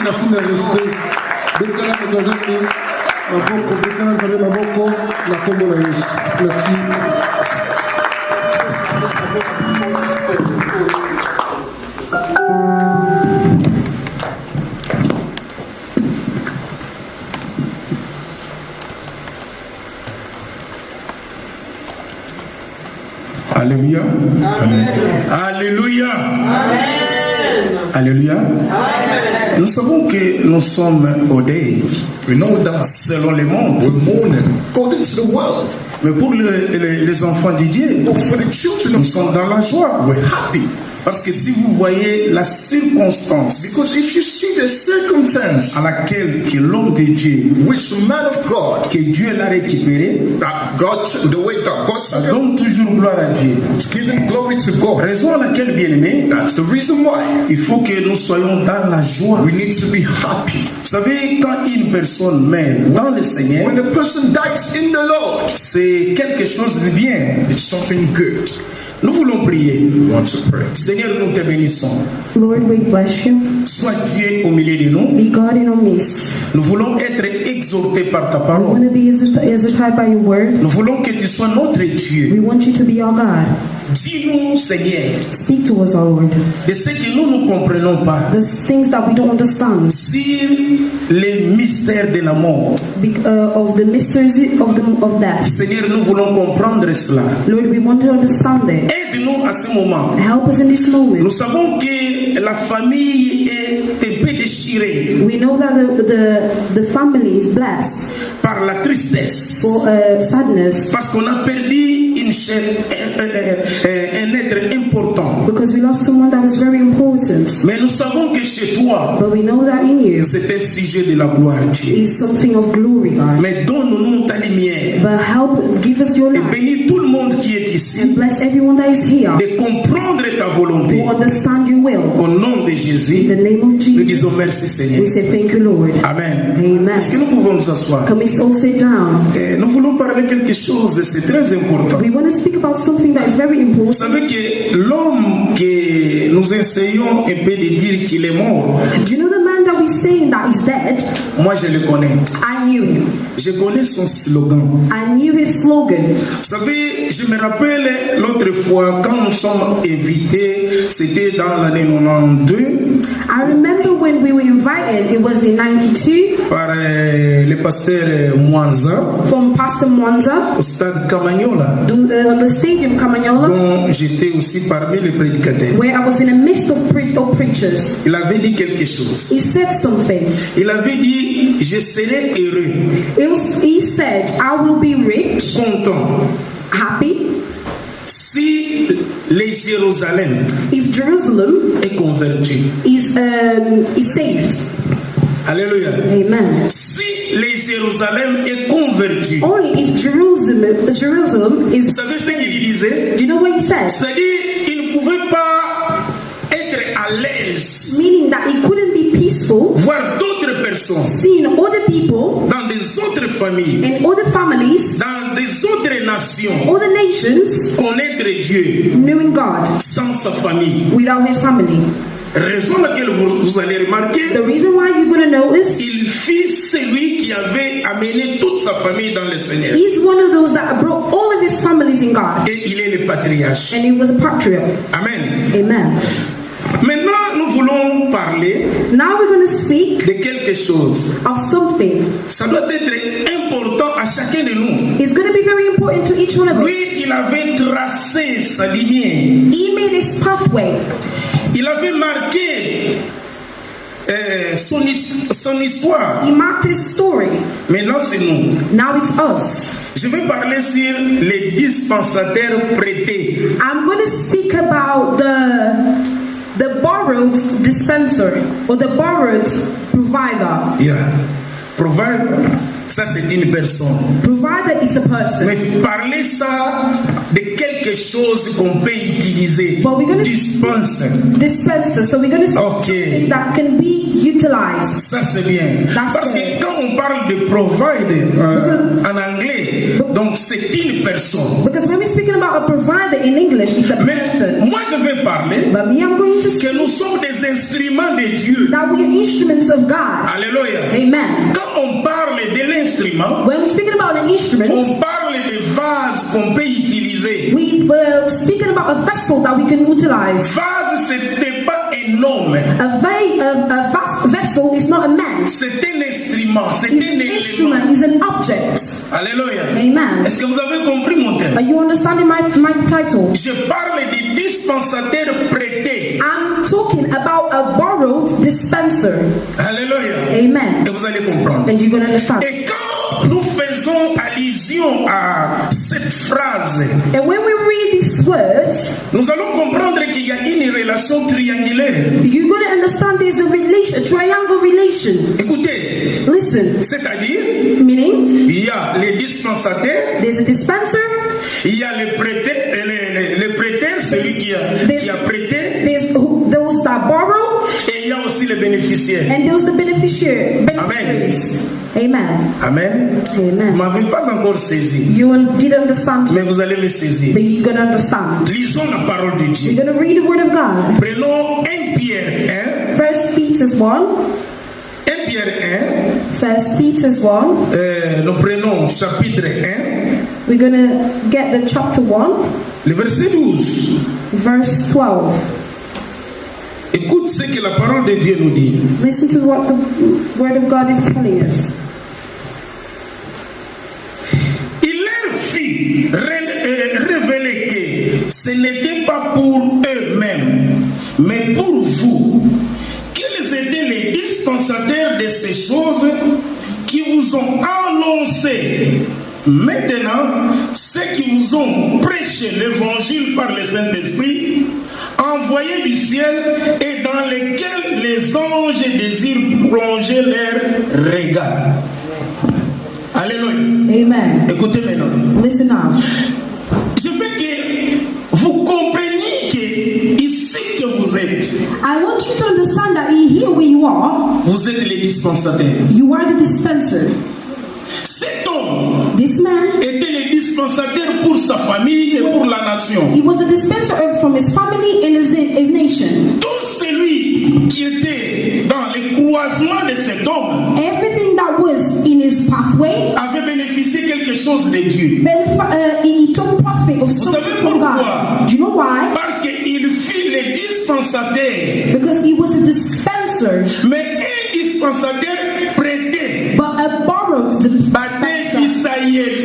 la foule de respect. Donc, là, nous allons faire la boko, la combo la Yesu. Merci. Alléluia. Alléluia. Alléluia. Nous savons que nous sommes au deuil. we know that Selon le monde. we're mourning according to the world. Mais pour les enfants de Dieu, But for the children nous of sommes God, dans la joie. we're happy. Parce que si vous voyez la circonstance Because if you see the circumstance à laquelle que l'homme de Dieu, which the man of God, que Dieu l'a récupéré, that God, the way that God ça said, donne toujours gloire à Dieu. giving glory to God. Raison à laquelle, bien aimé, That's the reason why il faut que nous soyons dans la joie. we need to be happy. Vous savez, quand une personne meurt dans le Seigneur, When a person dies in the Lord, c'est quelque chose de bien. it's something good. Nous voulons prier. We want to pray. Seigneur, nous te bénissons. Lord, we bless you. Sois Dieu au milieu de nous. Be God in our midst. Nous voulons être exhortés par ta We parole. want to be exercised by your word. Nous voulons que tu sois notre Dieu. We want you to be our God. Dis-nous, Seigneur, Speak to us, our Lord. de ce que nous ne comprenons pas The things that we don't understand, sur les mystères de la mort. of the mysteries of death. Seigneur, nous voulons comprendre cela. Lord, we want to understand it. Aide-nous à ce moment. Help us in this Nous moment. savons que la famille est un peu déchirée We know that the family is blessed par la tristesse. for sadness Parce qu'on a perdu une chair, un être important. because we lost someone that was very important. Mais nous savons que chez toi, But we know that in you c'est un sujet de la gloire, Dieu. is something of glory, God. Mais donne-nous ta lumière. But help, give us your Et light. bénis tout le monde qui est ici. And bless everyone that is here De comprendre ta volonté. to understand your will. Au nom de In Jésus, the name of nous Jesus, disons merci Seigneur. we say thank you, Lord. Amen. Amen. Est-ce que nous pouvons nous asseoir? Can we all sit down? Nous voulons parler quelque chose, c'est très important. We want to speak about something that is very Vous important. savez que l'homme que nous essayons un peu de dire qu'il est mort, Do you know the man that we're saying that is dead? moi je le connais. I knew him. Je connais son slogan. I knew his slogan. Vous savez, je me rappelle l'autre fois quand nous sommes invités, c'était dans l'année 92 I remember when we were invited, it was in 92 par le pasteur Mwanza from Pastor Mwanza au stade Camagnola, on the stadium Camagnola, dont j'étais aussi parmi les prédicateurs. where I was in the midst of preachers. Il avait dit quelque chose. He said something. Il avait dit, je serai heureux, He said, I will be rich, content, happy, si les Jérusalem if Jerusalem est converti. is saved. Alléluia. Amen. Si les Jérusalem est converti. Only if Jerusalem Vous is. savez ce qu'il disait? Do you know what he said? C'est-à-dire, il ne pouvait pas être à l'aise, Meaning that he couldn't be peaceful, voir d'autres personnes seeing other people dans des autres familles, and other families, dans des autres nations, other nations, connaître Dieu knowing God sans sa famille. without his family. Raison laquelle vous allez remarquer, The reason why you're going to notice, il fit celui qui avait amené toute sa famille dans le Seigneur. he's one of those that brought all of his families in God. Et il est le patriarche. And he was a patriarch. Amen. Amen. Maintenant, nous voulons parler Now we're going to speak de quelque chose. of something. Ça doit être important à chacun de nous. It's going to be very important to each one of us. Lui, il avait tracé sa lignée. He made this pathway. Il avait marqué son histoire. He marked his story. Maintenant, c'est nous. Now it's us. Je vais parler sur les dispensateurs prêtés. I'm going to speak about the borrowed dispenser or the borrowed provider. Yeah. Provider, ça c'est une personne. Provider, it's a person. Mais parler ça de quelque chose qu'on peut utiliser. But we're going to Dispenser. dispenser. So we're going to see Okay. something that can be utilized. Ça c'est bien. That's Parce good. que quand on parle de provide en anglais, donc c'est une personne. Because when we're speaking about a provider in English, it's a Mais person. moi je vais parler But me, I'm going to que say nous sommes des instruments de Dieu. that we are instruments of God. Alléluia. Amen. Quand on parle de l'instrument, When we're speaking about an instrument, on parle des vases qu'on peut utiliser. we were speaking about a vessel that we can utilize. Vase, ce n'est pas un homme. A vast vessel is not a man. C'est un instrument, c'est It's un an élément. instrument, is an object. Alléluia. Amen. Est-ce que vous avez compris mon Are thème? you understanding my title? Je parle des dispensateurs prêtés. I'm talking about a borrowed dispenser. Alléluia. Amen. Et vous allez comprendre. And you're going to understand. Et quand nous faisons allusion à cette phrase, And when we read these words, nous allons comprendre qu'il y a une relation triangulaire. you're going to understand there's a triangle relation. Écoutez, Listen, c'est-à-dire, meaning il y a les dispensateurs, there's a dispenser, il y a les prêteurs, les prêteurs, celui qui a prêté, there's those that borrow, et il y a aussi les bénéficiaires. and there's the beneficiaries. Amen. Amen. Vous ne Amen. m'avez pas encore saisi, You didn't understand, mais vous allez me saisir. but you're going to understand. Lisons la parole de Dieu. You're going to read the word of God. Prenons 1 Pierre 1. First Peter's 1. 1 Pierre 1 Peter's 1. 1. Nous prenons chapitre 1, We're going to get the chapter 1, le verset 12. verse 12. Écoute ce que la parole de Dieu nous dit. Listen to what the word of God is telling us. Il leur fit révéler que ce n'était pas pour eux-mêmes, mais pour vous, qu'ils étaient les dispensateurs de ces choses qui vous ont annoncé. Maintenant, ceux qui vous ont prêché l'évangile par le Saint-Esprit, envoyé du ciel et dans lesquels les anges désirent plonger leur regard. Alléluia. Amen. Écoutez maintenant. Listen now. Je veux que vous compreniez que ici que vous êtes, I want you to understand that here where you are, vous êtes les dispensateurs. you are the dispenser. Cet homme This man, était le dispensateur pour sa famille et pour la nation. he was the dispenser from his family and his nation. Tout celui qui était dans le croisement de cet homme Everything that was in his pathway, avait bénéficié quelque chose de Dieu. he took profit of Vous something savez from pourquoi? God. Do you know why? Parce qu'il fut le dispensateur. Because he was a dispenser, Mais un dispensateur prêté. but a borrowed dispenser.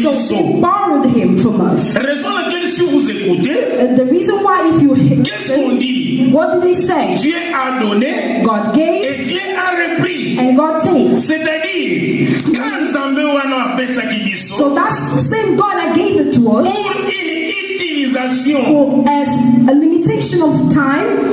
So he borrowed him from us. Raison laquelle si vous écoutez, And the reason why, if you qu'est-ce qu'on listen, dit? what did they say? Dieu a donné God gave et Dieu a repris. and God takes. C'est-à-dire, quand Nzambe wana apesaki biso So that's the same God that gave it to us pour une utilisation for as a limitation of time,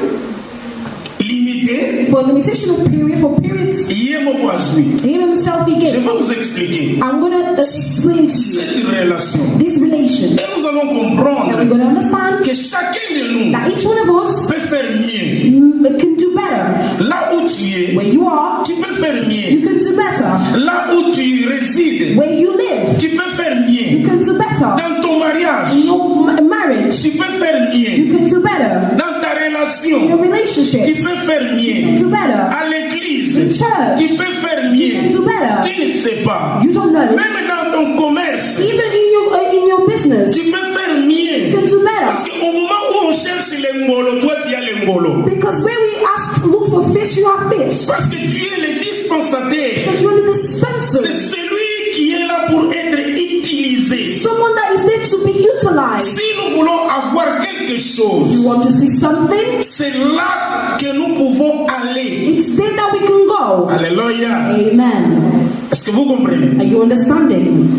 limitée, for a limitation of period, for periods. Yé moko azwi. Him himself he Je gave. vais vous expliquer I'm gonna explain to you cette relation. this relation, Et nous allons and we're comprendre gonna understand que chacun de nous that each one of us peut faire mieux. can do better. Là où tu es, Where you are, tu peux faire you mieux. can do better. Là où tu résides, Where you live, tu peux faire you mieux. can do better. Dans ton mariage, In your marriage, tu peux faire you mieux. can do better. Dans ta In your relation, tu relationship, peux faire you can mieux. do better. À l'église, In church, tu peux faire you can mieux. do better. Tu ne sais pas. You don't know. Même dans ton commerce, Even in your business, tu peux faire you mieux. can do better. Parce qu'au moment où on cherche les ngolo, toi tu as les ngolo. Because when we look for fish, you have fish. Parce que tu es le dispensateur. Because you're the C'est dispenser. celui qui est là pour être utilisé. Someone that is there to be utilized. Si nous voulons avoir quelque You chose, want to see something? c'est là que nous pouvons aller. It's there that we can go. Alléluia. Amen. Est-ce que vous comprenez? Are you understanding?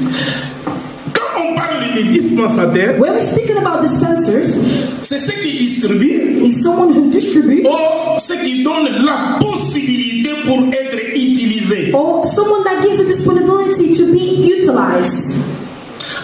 Quand on parle de dispensateur, When we're speaking about dispensers, c'est ce qui distribue is someone who distributes ou ce qui donne la possibilité pour être utilisé. or someone that gives a disponibility to be utilized.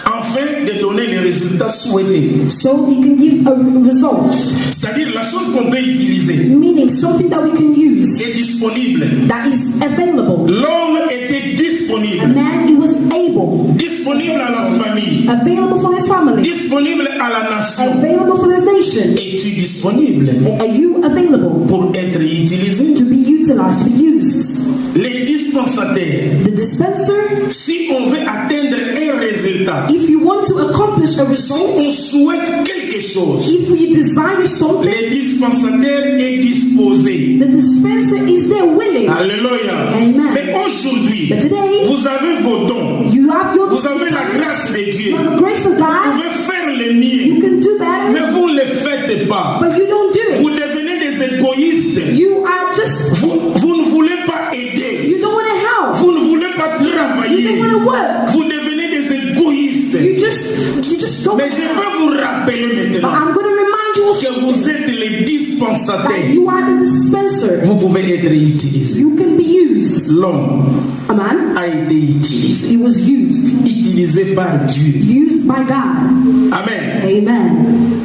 En afin de donner les résultats souhaités. So he can give a result. C'est-à-dire la chose qu'on peut utiliser Meaning something that we can use est disponible. that is available. L'homme était A disponible. man, he was able. Disponible à la famille. Available for his family. Disponible à la nation. Available for this nation. Es-tu disponible Are you available pour être utilisé? to be utilized, to be used? Les dispensataires, The dispenser, si on veut atteindre un résultat, if you want to accomplish a si result, on souhaite quelque chose, if we desire something, le dispensataire est disposé. the dispenser is there willing. Alléluia. Amen. Mais aujourd'hui, But today, vous avez vos dons. you have your Vous avez la grâce de Dieu. you have the grace of Vous God. pouvez faire le You mieux, can do better, mais vous ne le faites pas. but you don't do Vous it. devenez des égoïstes. You are just, Vous ne voulez pas aider. you don't want to help. Vous ne voulez pas You don't travailler. want to work. Vous devenez des égoïstes. You just don't. Mais je vais vous rappeler But maintenant I'm going to remind you also que vous êtes les that dispensataires. you are the dispenser. Vous pouvez être utilisé. You can be used. L'homme A man, a été utilisé. he was used. Utilisé par Dieu. Used by God. Amen. Amen.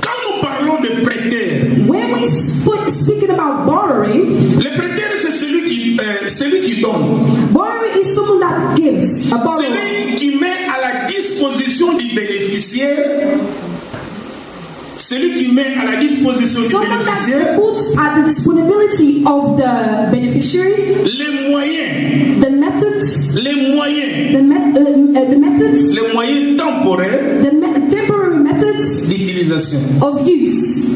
Quand nous parlons de prêteur, When we speaking about borrowing, le prêteur c'est celui qui donne. borrowing is someone that gives. A borrower. Celui qui met à la disposition du bénéficiaire. Celui qui met à la disposition du Someone bénéficiaire that puts at the disponibility of the beneficiary les moyens, the methods, les moyens, the methods, les moyens temporaires temporary methods d'utilisation. of use.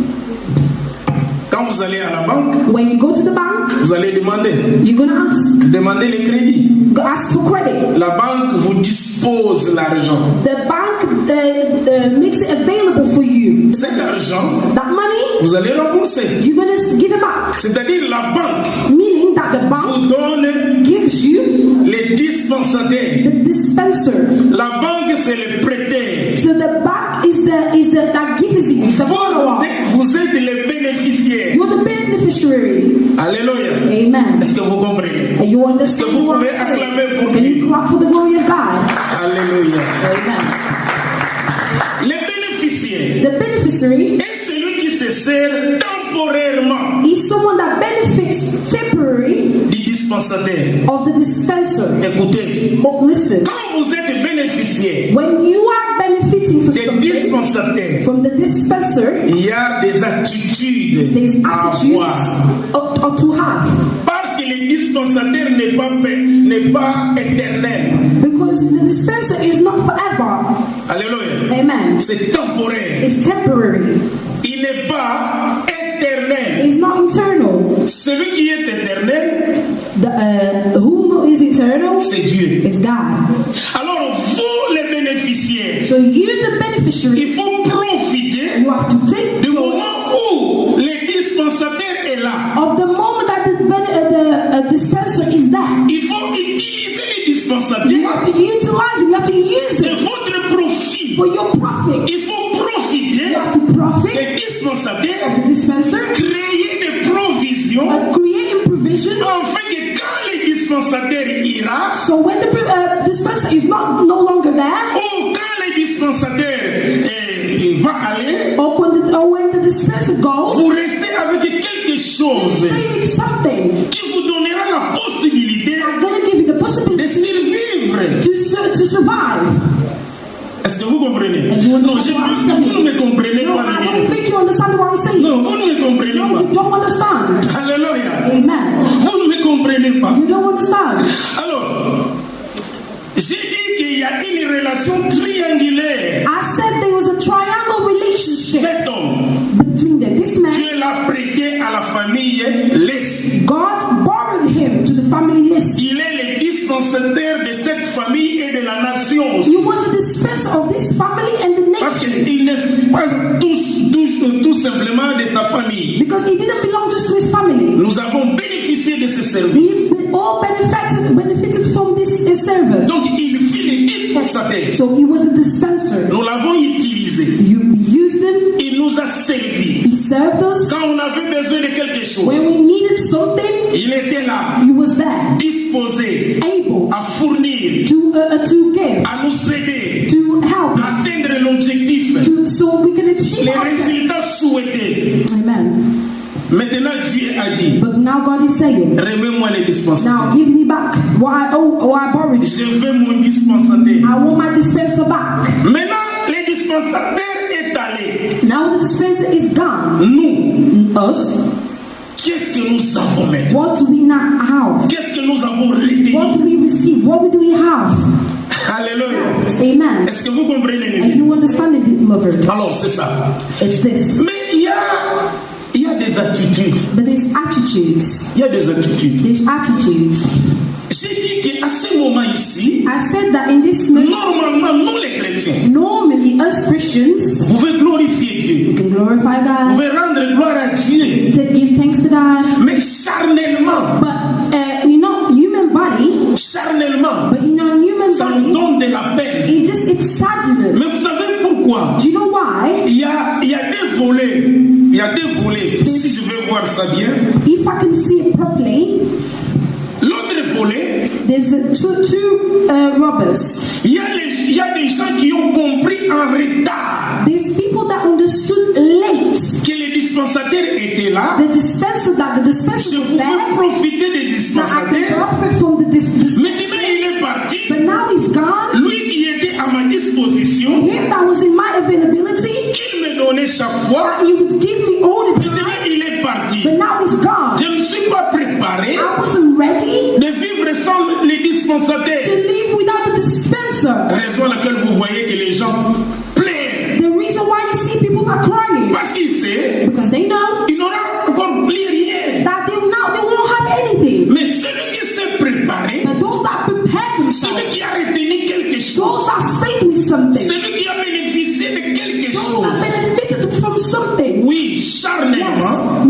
Quand vous allez à la banque, When you go to the bank, vous allez demander you're gonna demandez le crédit. ask for credit. La banque vous dispose l'argent. The bank makes it available for you. Cet argent, That money, vous allez rembourser. you're gonna give it back. C'est-à-dire la banque Meaning that the vous bank donne gives you les dispensataires. the dispenser. La banque c'est le prêteur. So the bank is the that gives you the borrower. Vous êtes les bénéficiaires. You're the beneficiary. Alléluia. Amen. Est-ce que vous comprenez? And you Est-ce que understand vous what pouvez I'm saying? acclamer pour Can Dieu? you clap for the glory of God? Alléluia. Amen. Les bénéficiaires The beneficiary est celui qui se sert temporairement is someone that benefits temporary du dispensataire. of the dispenser. Écoutez, But listen, quand vous êtes bénéficiaire when you are benefiting for des something dispensataires, from the dispenser, il y a des attitudes there's à attitudes avoir. or to have. Parce que le dispensateur n'est pas éternel. Because the dispenser is not forever. Alléluia. Amen. C'est temporaire. It's temporary. Il n'est pas éternel. It's not eternal. Celui qui est éternel, Who is eternal c'est Dieu. is God. Alors vous les bénéficiaires, So you, the beneficiary, il faut profiter you have to take du moment où le dispensataire est là. of the moment that the dispenser is there. Il faut utiliser les You dispensataires have to utilize it. You have to use de it votre profit. for your profit. Il faut profiter You have to profit des dispensataires, of the dispenser, créer des provisions creating provision. afin que quand le dispensateur ira, So when the dispenser is no longer there, ou quand le dispensateur va aller, or when the dispenser goes, vous restez avec quelque you chose stay with something qui vous donnera la possibilité that's going to give you the de possibility survivre. to survive. Est-ce que vous comprenez? And you Non, je understand what pense I'm que vous ne me comprenez No, pas. I les don't gars. think you understand what I'm saying. Non, vous ne me comprenez No, you pas. don't understand. Alléluia. Amen. Vous ne me comprenez pas. You don't understand. Alors, j'ai dit qu'il y a une relation triangulaire. I said there was a triangle relationship Cet homme, between this man. Dieu l'a prêté à la famille Lès. God borrowed him to the family list. Il est le dispensateur de cette famille et de la nation aussi. He was a dispenser of this family and the Parce nation. qu'il ne fait pas tout simplement de sa famille. Because he didn't belong just to his family. Nous avons bénéficié de ce service. We all benefited from this service. Donc il fut le dispensateur. So he was a dispenser. Nous l'avons utilisé. You used him. Il nous a servi. He served us. Quand on avait besoin de quelque chose, When we needed something, il était là, he was there, disposé able à fournir, to give, à nous aider to help à atteindre l'objectif, so we can achieve les our résultats souhaités. Amen. Maintenant, Dieu a dit, But now God is saying, remets-moi les dispensaires. now give me back what I borrowed. Je veux mon dispensateur. I want my dispenser back. Maintenant, les dispensateurs est allé. Now the dispenser is gone. Nous, Us, qu'est-ce que nous avons maintenant? what do we now have? Qu'est-ce que nous avons retenu? What do we receive? What do we have? Alléluia. Amen. Est-ce que vous comprenez? And you understand it, beloved? Alors, c'est ça. It's this. Mais il y a des attitudes. But there's attitudes. Il y a des attitudes. There's attitudes. J'ai dit qu'à ce moment ici, I said that in this moment, normalement, nous les chrétiens, normally us Christians, vous pouvez glorifier Dieu. we can glorify Vous God, pouvez rendre gloire à Dieu. to give thanks to God. Mais charnellement, But human body, charnellement, but human ça nous body, donne de la peine. it's sadness. Mais vous savez pourquoi? Do you know why? Il y a des volets. Il y a des volets. Si je vais voir ça bien. If I can see it properly, L'autre volet, there's two robbers. il y a des gens qui ont compris en retard There's people that understood late. que les dispensateurs étaient là. The dispenser Je was pouvais there. profiter des Now I can dispensateurs. profit from the dispenser. Maintenant, il est parti. But now he's gone. Lui qui était à ma disposition, Him that was in my availability, qu'il me donnait chaque fois. he would give me all the Maintenant, time. il est parti. But now he's gone. Je ne me suis pas préparé I wasn't ready de vivre sans les to dispensateurs. live without the dispenser. Raison à laquelle vous voyez que les gens pleurent. The reason why you see people are crying, Parce qu'il sait, because they know il n'aura encore plus rien. that they won't have anything. Mais celui qui s'est préparé, But those that prepare celui themselves, qui a retenu quelque chose, those that stayed with something, celui qui a bénéficié de quelque those chose, that benefited from something, oui, charnellement,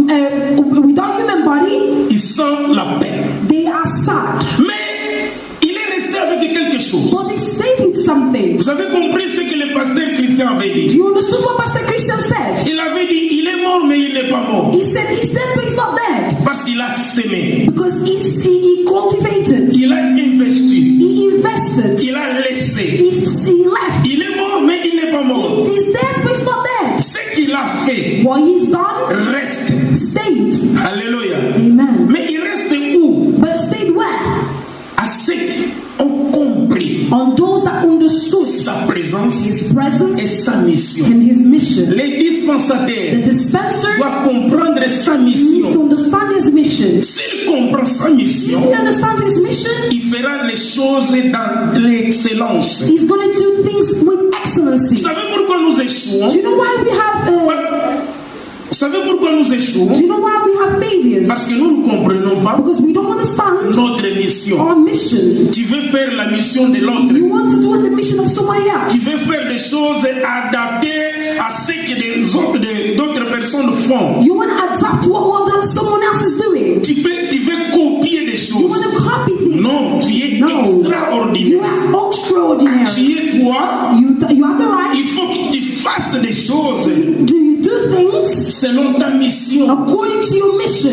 without human body, il sent la peine. they are sad. Mais il est resté avec quelque chose. But they stayed with something. Vous avez compris ce que le pasteur Christian avait Do dit? you understand what Pastor Christian said? Il avait dit, il est mort mais il n'est pas mort. He said he's dead, but he's not dead. Parce qu'il a sémé, Because he cultivated, il a investi, he invested, il a laissé. he left. Il est mort mais il n'est pas mort. He's dead, but he's not dead. Ce qu'il a fait What he's done, reste. stayed. Alléluia. Amen. Mais il reste où? But stayed where? À ceux qui ont compris On those that understood sa présence his presence et sa mission. and his mission. Les The dispensateurs dispenser doivent comprendre sa needs to mission. understand his mission. S'il comprend sa If mission, he understands his mission, il fera les choses dans l'excellence. he's going to do things with excellency. Vous savez pourquoi nous échouons? Do you know why we have? Vous savez pourquoi nous échouons? Do you know why we have failures? Parce que nous ne comprenons pas Because we don't understand notre mission. our mission. Tu veux faire la mission de l'autre. You want to do the mission of somebody else. Tu veux faire des choses adaptées à ce que d'autres personnes font. You want to adapt what someone else is doing. Tu veux copier des You want choses. to copy things. Non, tu es No. You extraordinaire. are extraordinary. Tu es toi. You have the right. Il faut que tu fasses des choses Do you do things selon ta mission. according to your mission?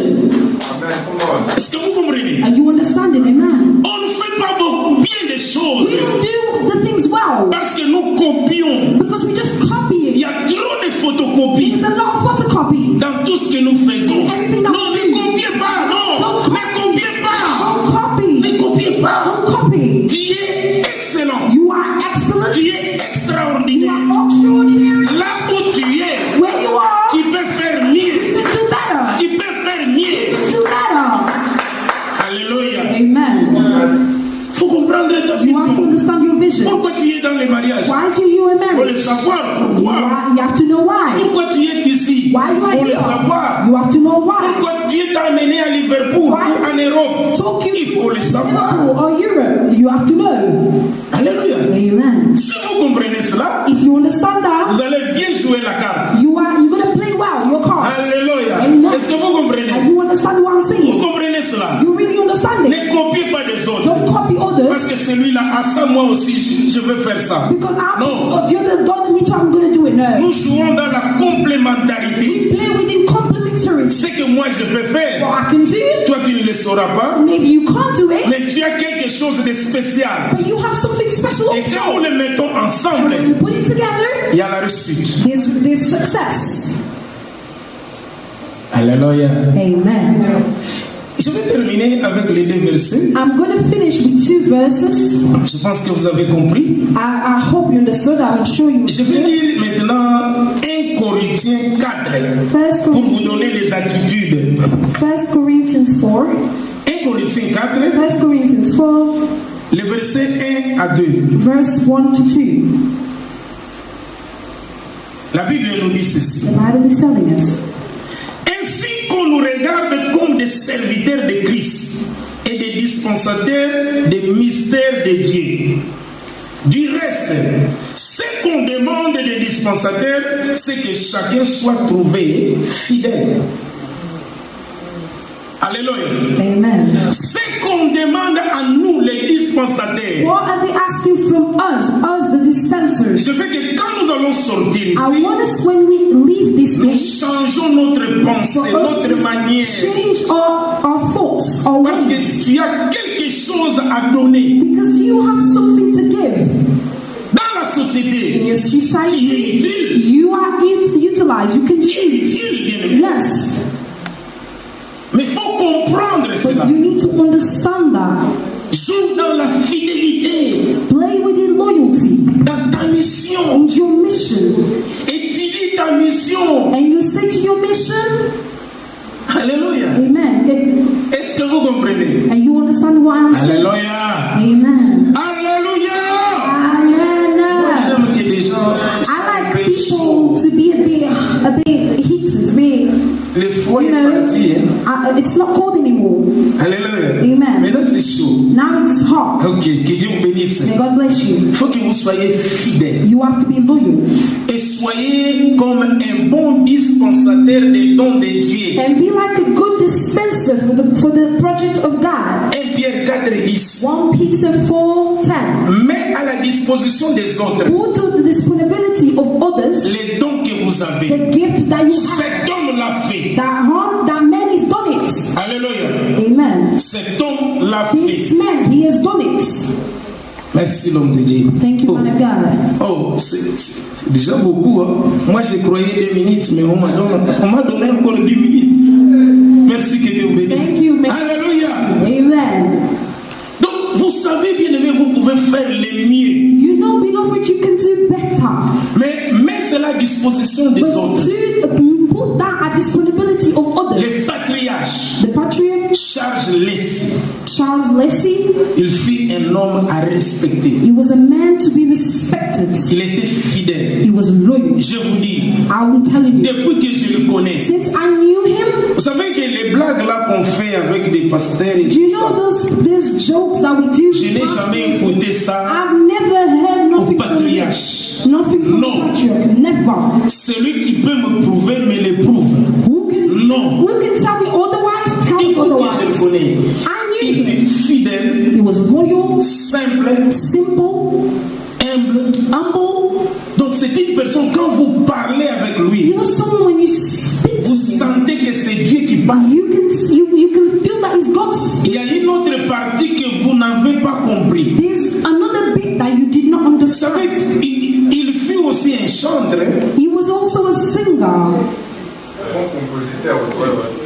Est-ce que vous comprenez? Are you understanding? Amen. On ne fait pas beaucoup bien des choses We don't do the things well parce que nous copions. because we just copy Il y it. a trop de photocopies There's a lot of photocopies. dans tout ce que nous faisons. Everything that Non, we ne do. copiez pas, non. Don't Ne copiez pas. Don't copy. Ne copiez pas. Don't copy. Tu es excellent. You are excellent. Tu es You extraordinaire. are extraordinary. Là où tu es, Where you are, tu peux faire mieux. you can do better. Tu peux faire mieux. Do better. Alléluia. Amen. Il faut comprendre ta You have to vision. understand your vision. Pourquoi tu es dans les mariages? Why do you in Il faut le marriage? savoir. Pourquoi? You have to know why. Pourquoi tu es ici? Why Il you are faut le here? savoir. You have to know why. Pourquoi Dieu t'a amené à Liverpool ou Why? en Europe? Talk you Il faut le savoir. Liverpool or Europe. You have to know. Alléluia. Amen. Si vous comprenez cela, If you understand that, vous allez bien jouer la carte. you're gonna play well your card. Alléluia. Amen. Est-ce que vous comprenez? And you understand what I'm Vous saying? comprenez cela? You really understand it. Ne copiez pas des autres. Don't copy Parce others que celui-là a ça, moi aussi, je veux faire ça. because Non. the other God me too. I'm gonna do it. No. Nous jouons dans la complémentarité. We play within complementarity. authority. Ce que moi je peux faire, What I can do, toi tu ne le sauras pas, maybe you can't do it, mais tu as quelque chose de spécial. but you have something special Et quand nous also. le mettons And ensemble, when you put it together, il y a la réussite. there's success. Alléluia. Amen. Je vais terminer avec les 2 versets. I'm going to finish with 2 verses. Je pense que vous avez compris. I hope you understood. I will show you. Je vais lire maintenant 1 Corinthiens 4 pour vous donner les attitudes. 1 Corinthians 4. 1 Corinthiens 4, 1 Corinthians 4, les versets 1 à 2. verse 1 to 2. La Bible nous dit ceci. The Bible is telling us. Ainsi qu'on nous regarde comme des serviteurs de Christ et des dispensateurs des mystères de Dieu. Du reste, ce qu'on demande des dispensateurs, c'est que chacun soit trouvé fidèle. Alléluia. Amen. Ce qu'on demande à nous, les dispensateurs, What are they asking from us the dispensers? je veux que quand nous allons sortir I ici, want us, when we leave this nous place, changeons notre pensée, for us notre to manière. change our thoughts, our Parce ways, que tu as quelque chose à donner. because you have something to give. Dans la société, In your tu es society, utile. you are utilized. You can Tu es use. utile, bien-aimé. Yes, Mais il faut comprendre cela. but you need to understand that. Joue dans la fidélité, Play with your loyalty dans ta mission. and your mission. Étudie ta mission. And you say to your mission, Alléluia. Amen. Est-ce que vous comprenez? And you understand what I'm saying? Alléluia. Amen. Alléluia. Amen. Moi, j'aime que les gens soient I un peu like chauds. people to be a bit heated, Le froid you est know, parti. Hein? it's not cold anymore. Alléluia. Amen. Maintenant, c'est chaud. Now it's hot. Ok, que Dieu vous bénisse. May God bless you. Il faut que vous soyez fidèles. You have to be loyal Et soyez comme un bon dispensateur des dons de Dieu. and be like a good dispenser for the project of God. 1 Pierre 4:10. 1 Peter 4:10. Mets à la disposition des autres Put to the disponibility of others les dons que vous avez. the gift that you have. Cet homme l'a fait. That man has done it. Alléluia. Amen. Cet homme l'a This fait. man, he has done it. Merci l'homme de Dieu. Thank you, man of God. Oh, c'est déjà beaucoup. Hein? Moi, j'ai croyé 2 minutes, mais on m'a donné encore 10 minutes. Merci que Dieu vous bénisse. Thank you, Alléluia. Amen. Donc, vous savez, bien aimé, vous pouvez faire le mieux. You know, beloved, you can do better. Mais mets cela à disposition des But autres. put that at disponibility of others. Les patriarches, The patriarch Charles Lessing, Charles Lessing, il fut un homme à respecter. he was a man to be respected. Il était fidèle. He was loyal. Je vous dis, I will tell you. depuis que je le connais, Since I knew him, vous savez que les blagues là qu'on fait avec des pasteurs et do you tout ça, know those jokes that we do? je n'ai with jamais pastors? écouté ça I've never heard au nothing from patriarche. nothing from Non. the patriarch. Never. Celui qui peut me prouver me le prouve. Non. Who can tell me otherwise? Tell me Depuis que je le otherwise. connais, I il knew est him. fidèle, He was loyal, simple, simple, humble. humble. Donc c'est une personne, quand vous parlez avec lui, You know, someone when you speak to vous him, sentez que c'est Dieu qui parle. you can feel that it's God's Il y a une autre partie que vous n'avez pas compris. There's another bit that you did not Vous understand. savez, il fut aussi un chanteur, He was also a singer,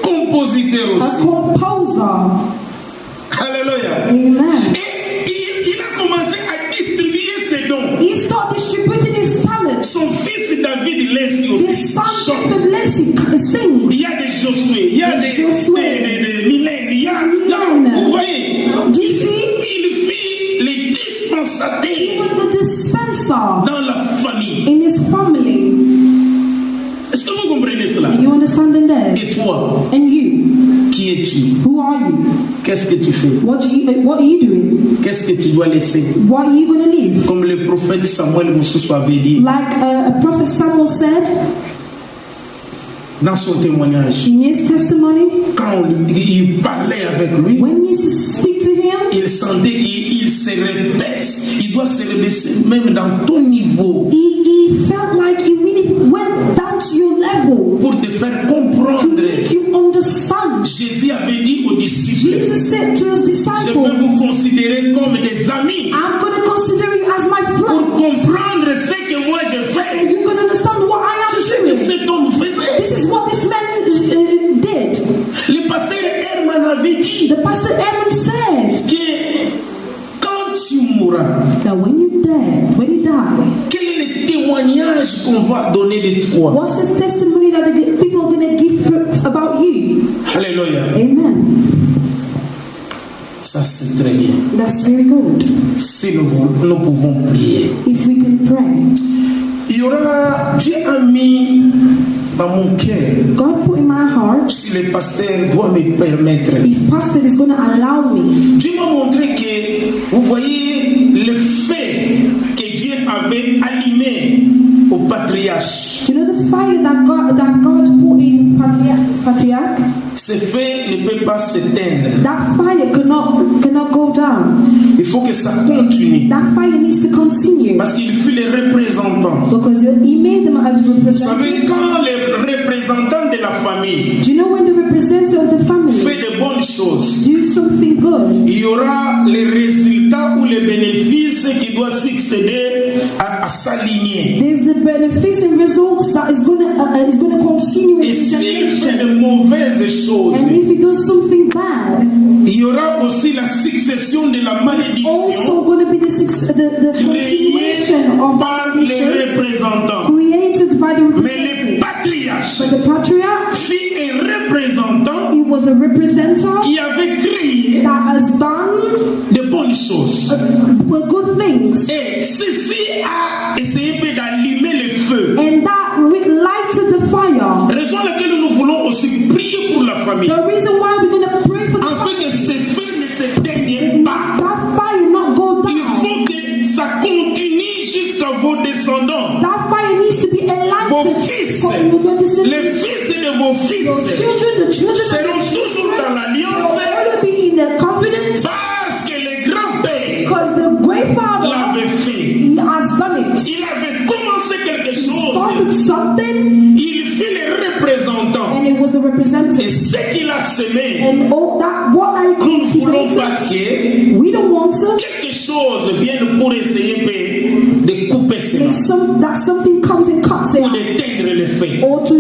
compositeur a aussi. composer. Alléluia. Amen. Et il a commencé à distribuer ses dons. He started distributing his talents. Son fils David Leslie His aussi son chante. David Lessing sings. Il y a des Josué, il y a des Mylène, il y a, vous voyez, Do you see? il fit les He dispensateurs was the dispenser dans la famille. in his family. Est-ce que vous comprenez cela? You understanding this? Et toi, And you, qui es-tu? who are you? Qu'est-ce que tu fais? What are you doing? Qu'est-ce que tu dois laisser? What are you going to leave? Comme le prophète Samuel Moussous avait dit Like a prophet Samuel said dans son témoignage, in his testimony, quand il parlait avec lui, when he used to speak to him, il sentait qu'il se rebaisse. Il doit se rebaisser même dans ton niveau he felt like he really went down to your level pour te faire to comprendre make dit aux disciples, Jesus said to his je vais disciples, vous considérer comme des amis I'm going to consider you as my pour friend. comprendre ce que moi je fais. You can understand what I C'est ce am que doing. cet homme faisait. This is what this man did. Le pasteur Herman avait dit The pastor Aaron said que quand tu mourras, that when you die, quel est le témoignage qu'on va donner de toi? what's the testimony that the people are going to give about you? Alléluia. Amen. Ça c'est très bien. That's very good. Si nous pouvons prier. If we can pray. Il y aura, Dieu a mis dans mon cœur, God put in my heart, si le pasteur doit me permettre, if pastor is going to allow me, Dieu m'a montré que, vous voyez, le fait que Dieu avait allumé au patriarche, you know the fire that God put in patriarch, ce feu ne peut pas s'éteindre. that fire cannot go down. Il faut que ça continue. That fire needs to continue. Parce qu'il fut le représentant. Because he made them as Vous savez, representatives. quand le représentant de la famille Do you know when the representative of the family fait de bonnes choses, do something good, il y aura les résultats ou les bénéfices qui doivent succéder à sa lignée. there's the benefits and results that is gonna continue in Et his s'il fait generation. de mauvaises choses, And if he does something bad, il y aura aussi la succession de la also malédiction going to be the continuation of par the les mission représentants. created by the Mais representative. le patriarche But the patriarch, fut un représentant he was a representative qui avait créé that has done de bonnes choses. good things, Et ceci a essayé d'allumer le feu. and that lighted the fire. Raison à laquelle nous voulons aussi prier pour la famille. The reason why we're going to pray for the Afin family, que ce feu ne s'éteigne pas. that fire not go Il down. faut que ça continue jusqu'à vos descendants. That fire needs to be Vos enlightened fils, for your descendants. les fils de vos Your fils children, the children of seront your toujours children dans will l'alliance only be in the confidence parce que le grand-père because the great father, l'avait fait. he has done it. Il avait commencé quelque Started chose. something, Il fut le représentant. and it was the Et representative. ce qu'il a semé, And all that, what I nous ne voulons pas cultivated, que we don't want to. quelque chose vienne pour essayer de couper cela, That something comes and cuts it pour d'éteindre le feu. or to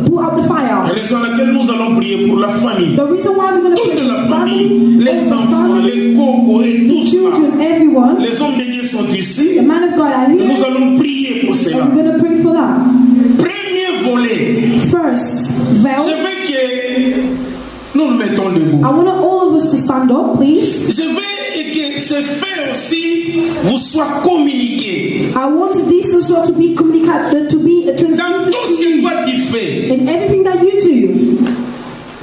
put out the fire. Raison à laquelle nous allons prier pour la famille. The reason why we're going to pray Toute for la the famille, family, les all the enfants, family, les cocos et tout cela. children, everyone, Les hommes de Dieu sont ici. the man of God are Et here, nous allons prier pour cela. and we're going to pray for that. Premier volet. First, Je Vel, veux que nous nous mettons debout. I want all of us to stand up, please. Je veux que ce fait aussi vous soit communiqué. I want this as well to be communicated, to be Dans transmitted tout ce to que you toi tu fais, in everything that you do.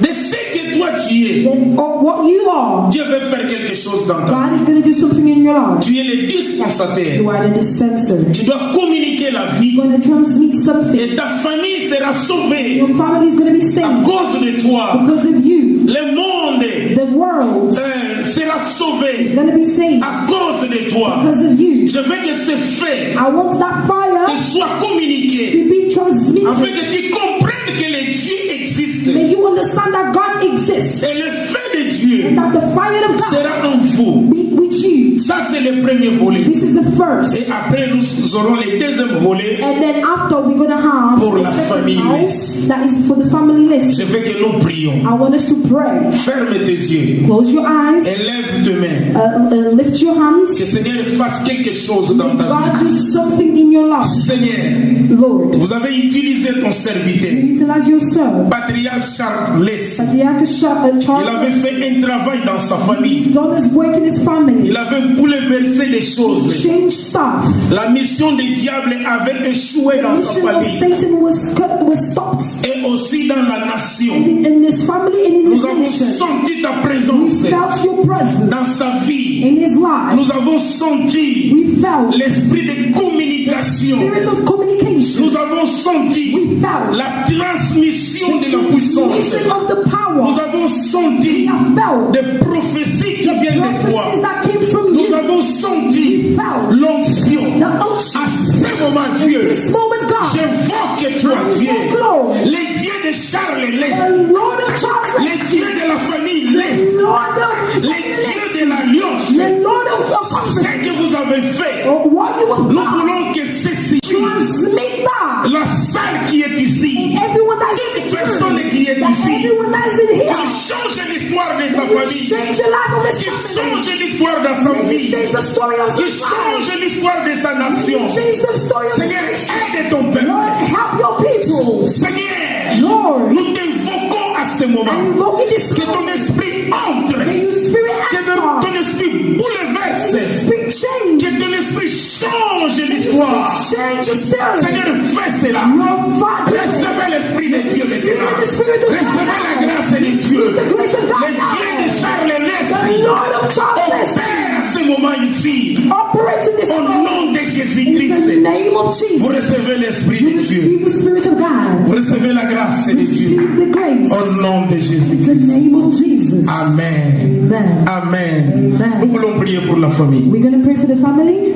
de ce que toi tu es, Then, of what you are, Dieu veut faire quelque chose dans ta God vie. is going to do something in your life. Tu es le dispensateur. You are the dispenser. Tu dois communiquer la vie. You're going to transmit something. Et ta famille sera sauvée Your family is going to be à saved cause de toi. because of you. Le monde The world sera is sauvé going to be saved à cause de toi. because of you. Je veux que ce fait I want that fire soit communiqué to be transmitted. afin que tu comprennes que le Dieu existe. May you understand that God exists Et le feu de Dieu and that the fire of God sera en vous. be with you. Ça, c'est le premier volet. This is the first. Et après, nous aurons le deuxième volet. And then after we're going to have Pour the la second famille house list. that is for the family list. Je veux que nous prions. I want us to pray. Ferme tes yeux. Close your eyes. Et lève tes mains. Lift your hands. Que Seigneur fasse quelque chose dans ta God vie. do something in your life. Seigneur, Lord, vous avez utilisé ton serviteur, utilize your servant. patriarche Charles. Patriarch Il Charles avait fait un travail dans sa famille. has done his work in his family. Il avait bouleversé des choses. Change stuff. La mission du diable avait échoué dans sa Mission of famille Satan was stopped et aussi dans la nation. in his family and in Nous his avons nation. senti ta We présence felt your presence dans sa vie. in his life. Nous avons senti We felt l'esprit de communication. spirit of communication. Nous avons senti We felt la transmission de la puissance. mission of the power. Nous avons senti We have felt des prophéties qui viennent de toi. prophecies that came from Nous you. avons senti felt l'onction. the unction. À ce moment, Dieu, This moment, God, j'invoque toi, Dieu, Lord, le Dieu de de Charles Less, the Lord of Charles le Less, Dieu de la famille Less, the Lord of le Dieu de l'alliance, the Lord of the ce covenant, que vous avez fait, what you have nous done, voulons que ceci, translate that. la salle qui est ici, Everyone that is toute in personne here, qui est that ici, everyone that is in qui here, change l'histoire de sa that will famille, change the life of his qui family, change l'histoire de sa that will vie, change the story of qui his life, change l'histoire de sa that nation. will change the story of Seigneur, his life. aide ton peuple. Lord, help your people. Seigneur, Lord, nous t'invoquons à ce moment. invoke in this Que ton moment, esprit entre, that your spirit que enter, ton esprit bouleverse, spirit change, que ton esprit change l'histoire. change the story. Seigneur, fais cela. Your Father, Recevez l'esprit de Dieu maintenant. the spirit of Recevez la grâce de Dieu. the grace of God, Le Dieu de Charles the Less Lord of Charles Less, opère à ce moment ici. operate in this Au moment. nom de In the Jésus-Christ, name of vous Jesus, recevez l'esprit de Dieu. receive the Spirit of God, Vous recevez la grâce de Dieu. receive the grace. Au nom de In the Jésus-Christ. name of Jesus. Amen. Amen. Amen. Amen. Nous voulons prier pour la famille. We're going to pray for the family.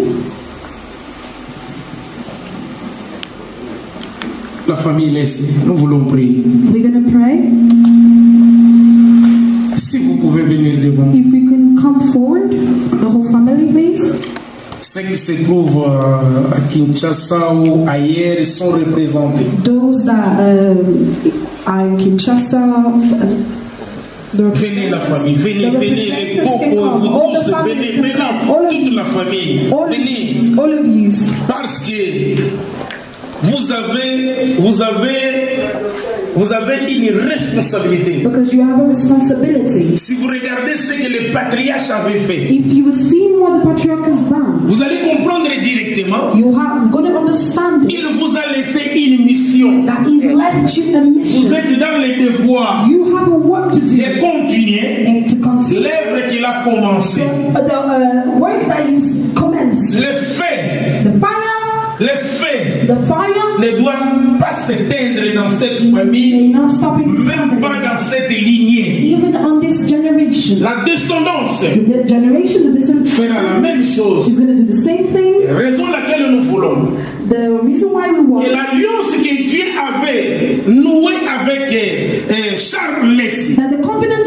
La famille laisse. Nous voulons prier. We're going to pray. Si vous pouvez venir devant. If we can come forward, the whole family, please. Ceux qui se trouvent à Kinshasa ou ailleurs sont représentés. Those that are in Kinshasa, Venez la famille, venez, venez, les cocos, vous tous, venez, venez, toute la famille, venez. all of you. Parce que vous avez une responsabilité. Because you have a responsibility. Si vous regardez ce que les patriarches avaient fait, If you have seen what the patriarch has done, vous allez comprendre directement. you have got to understand it. Il vous a laissé une mission. That he's left you a Vous mission. êtes dans le devoir You have a work to do de continuer and to continue l'œuvre qu'il a commencée. the work that he's commenced. Le feu, The fire ne doit pas s'éteindre dans cette famille, will not stop in this même pas family. dans cette lignée. Even on this generation, La descendance the generation that isn't fera la même chose. is going to do the same thing. Raison laquelle nous voulons The reason why we want que l'alliance que Dieu avait nouée avec Charles Less, that the covenant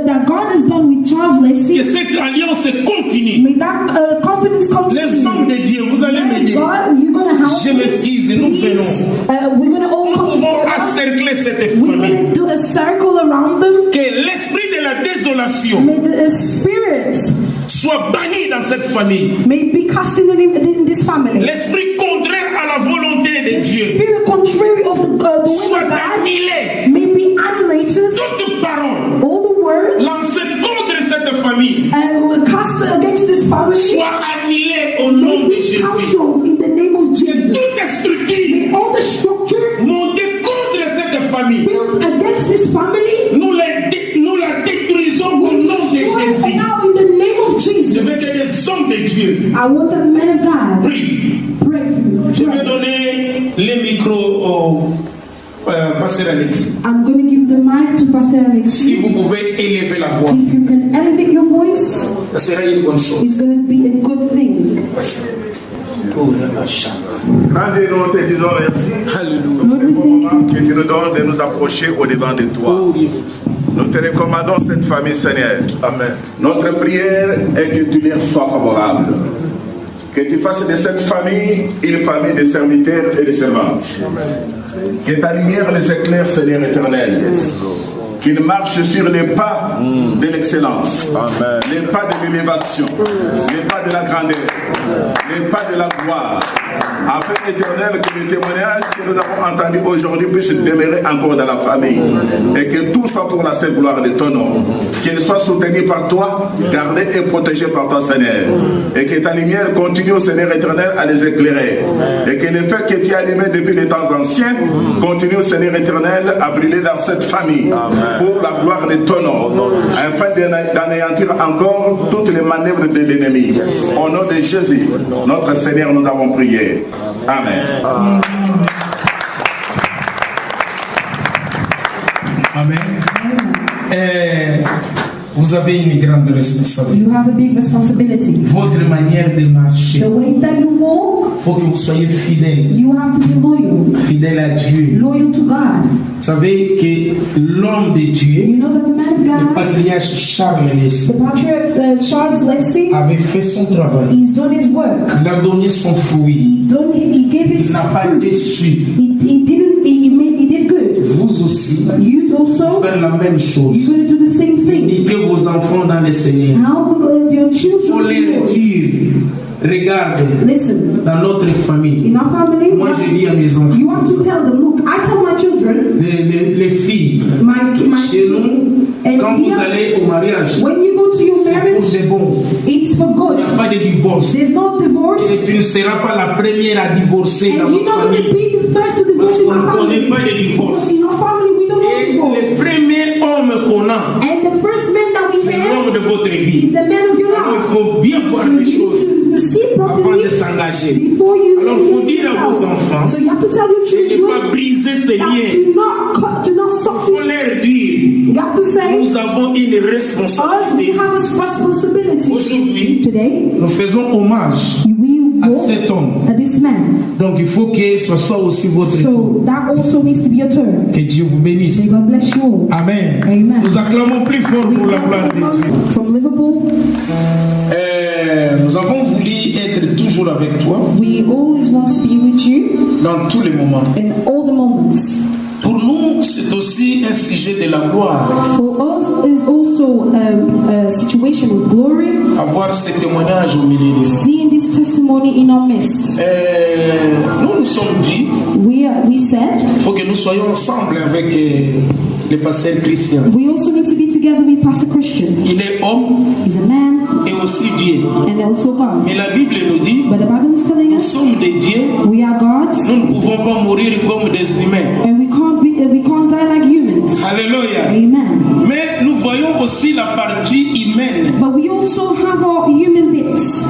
that God has done with Charles que Lacey, cette alliance continue. may that confidence come to Les hommes you. de Dieu, vous allez m'aider. God, you're going to help Je me. m'excuse, nous Please, venons. we're going to all Nous come pouvons together. encercler cette We're famille. going to do a circle around them. Que l'esprit de la désolation May the spirit soit banni dans cette famille. may be cast in this family. L'esprit contraire à la volonté de Dieu Spirit contrary of the will soit of God annulé. may be annihilated. Toute parole All the words lancée contre cette famille cast against this family soit annulée au nom de may be Jésus. cancelled in the name of Que Jesus. toute structure All the structure montée contre cette famille, built against this family, nous la détruisons au nom de destroy Jésus. now in the name of Je Jesus. veux que les hommes de Dieu I want the men of God prient. pray for me. Je vais donner le micro au pasteur Alexis. I'm going to give the mic to Pastor Si Alexis. vous pouvez élever la voix, If you can elevate your voice, ça sera une bonne chose. it's going to be a good thing. Quand nous te disons merci, Lord, we thank you. que tu nous donnes de nous approcher au-devant de toi. Nous te recommandons cette famille, Seigneur. Amen. Notre prière est que tu leur sois favorable. Que tu fasses de cette famille une famille de serviteurs et de servants. Que ta lumière les éclaire, Seigneur éternel. Qu'ils marchent sur les pas de l'excellence, les pas de l'élévation, les pas de la grandeur, les pas de la gloire. Afin éternel que le témoignage que nous avons entendu aujourd'hui puisse demeurer encore dans la famille. Et que tout soit pour la seule gloire de ton nom. Qu'il soit soutenu par toi, gardé et protégé par ton Seigneur. Et que ta lumière continue, Seigneur éternel, à les éclairer. Et que le feu que tu as allumé depuis les temps anciens continue, Seigneur éternel, à brûler dans cette famille. Pour la gloire de ton nom. Afin d'anéantir encore toutes les manœuvres de l'ennemi. Au nom de Jésus, notre Seigneur, nous avons prié. Amen. Amen. Vous avez une grande responsabilité. You have a big responsibility. Votre manière de marcher, The way that you walk, faut que vous soyez fidèle. you have to be loyal. Fidèle à Dieu. Loyal to God. Vous savez que l'homme de Dieu, You know that the man of le God, patriarche Charles the Lessing, patriarch Charles Lessing, avait fait son travail. he's done his work. Il a donné son fruit. He gave his Il n'a pas fruit. déçu. He did good. Vous aussi, You also, faire la même chose. you're going to do the same thing. Éduquez vos enfants dans le Seigneur. How your Il faut children leur feel. dire, regarde, Listen, dans notre famille, in our family, moi je dis à mes enfants, you have to tell them, look, I tell my children, les filles, my chez nous, and quand vous here, allez au mariage, when you go to your c'est pour marriage, de bon. it's for Il good. n'y a pas de divorce. There's no divorce. Et tu ne seras pas la première à divorcer dans And you're votre not going to famille. be the first to divorce Parce in qu'on our ne connaît family. pas de divorce. Because in our family, we don't know Et divorce. le premier homme qu'on a, And the first man that we c'est l'homme met de votre is vie. the man of your Alors il life. faut bien voir So les you choses need to see avant properly de s'engager. before you Alors il faut dire à vos yourself. enfants So you have to tell your de ne pas children briser ces that liens. do not Il stop faut this. leur dire, You have to say, nous avons une us, we responsabilité. have a responsibility. Aujourd'hui, Today, nous faisons hommage we à walk cet homme. at this man. Donc il faut que ce soit aussi votre tour. So that also needs to be your turn. Que Dieu vous May bénisse. God bless you all. Amen. Amen. Nous acclamons plus fort pour la gloire de Dieu. From Liverpool, Nous avons voulu être toujours avec toi we always want to be with you dans tous les moments. in all the moments. Pour nous, c'est aussi un sujet de la gloire. For us, is also a situation of glory. Avoir ce témoignage au milieu de nous. Seeing this testimony in our midst, Nous nous sommes dit, we said il faut que nous soyons ensemble avec le pasteur Christian. we also need to be together with Pastor Christian. Il est homme He's a man et aussi Dieu. and also God. Mais la Bible nous dit, But the Bible is telling nous us sommes des dieux, we are gods nous ne pouvons pas mourir comme des humains. and we can't die like humans. Alléluia. Amen. Mais nous voyons aussi la partie humaine. But we also have our human bits.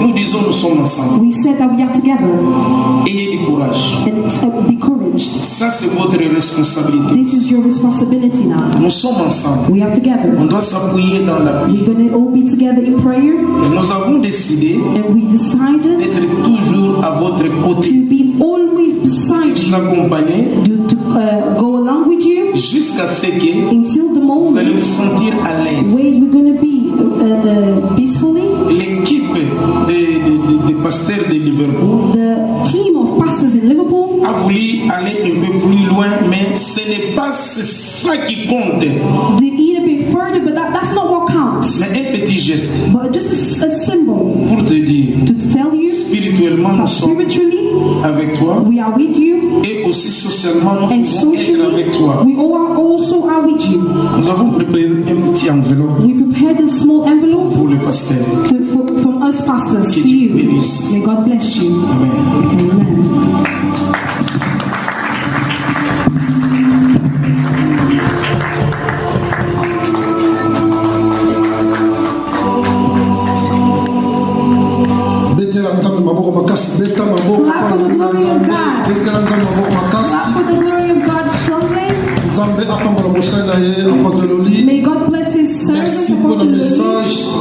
Nous disons nous sommes ensemble. We said that we are together Ayez du courage. and be encouraged. Ça, c'est votre responsabilité. This is your responsibility now. Nous sommes ensemble. We are together. On doit s'appuyer dans la We're prière. going to all be together in prayer, Et nous avons décidé and we decided d'être toujours à votre côté, to be always beside de vous you, accompagner to go along with you jusqu'à ce que until the vous allez moment vous sentir à l'aise. where we're going to be peacefully. L'équipe des pasteurs de Liverpool The team of pastors in Liverpool a voulu aller un peu plus loin, mais ce n'est pas ça qui compte. they need a bit further, but that's not what counts. Mais un petit geste But just a symbol pour te dire, to tell you spirituellement, nous that sommes spiritually avec toi we are with you, et aussi socialement, nous and pouvons être avec socially toi. we all also are with you. Nous avons préparé un petit enveloppe We prepared a small envelope pour le pasteur. from us pastors Que to Dieu you. bénisse. May God bless you. Amen. Amen. Clap for the glory of God. Clap for the glory of God strongly. May God bless His servants.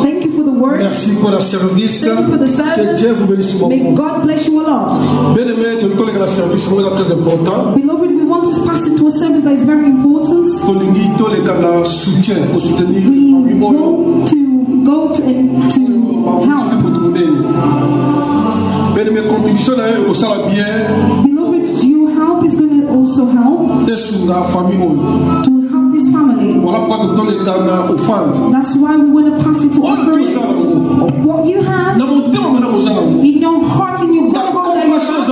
Thank you for the word. Merci pour la service. Thank you for the Que Dieu vous bénisse service. May beaucoup. God bless you a lot. Bien-aimé, de collègues à la service, c'est vraiment très important. Beloved, we want to pass into a service that is very important. Tolingi, tous les cas de soutien, pour soutenir les We familles. want to go to and to help. Bien-aimé, contribution à eux, ça va bien. Beloved, your help is going to also help Et sur la famille. to help this family. Voilà pourquoi tous les cas de offrande. That's why we want to pass it to offering. What you have in your heart, in your God heart, that you have,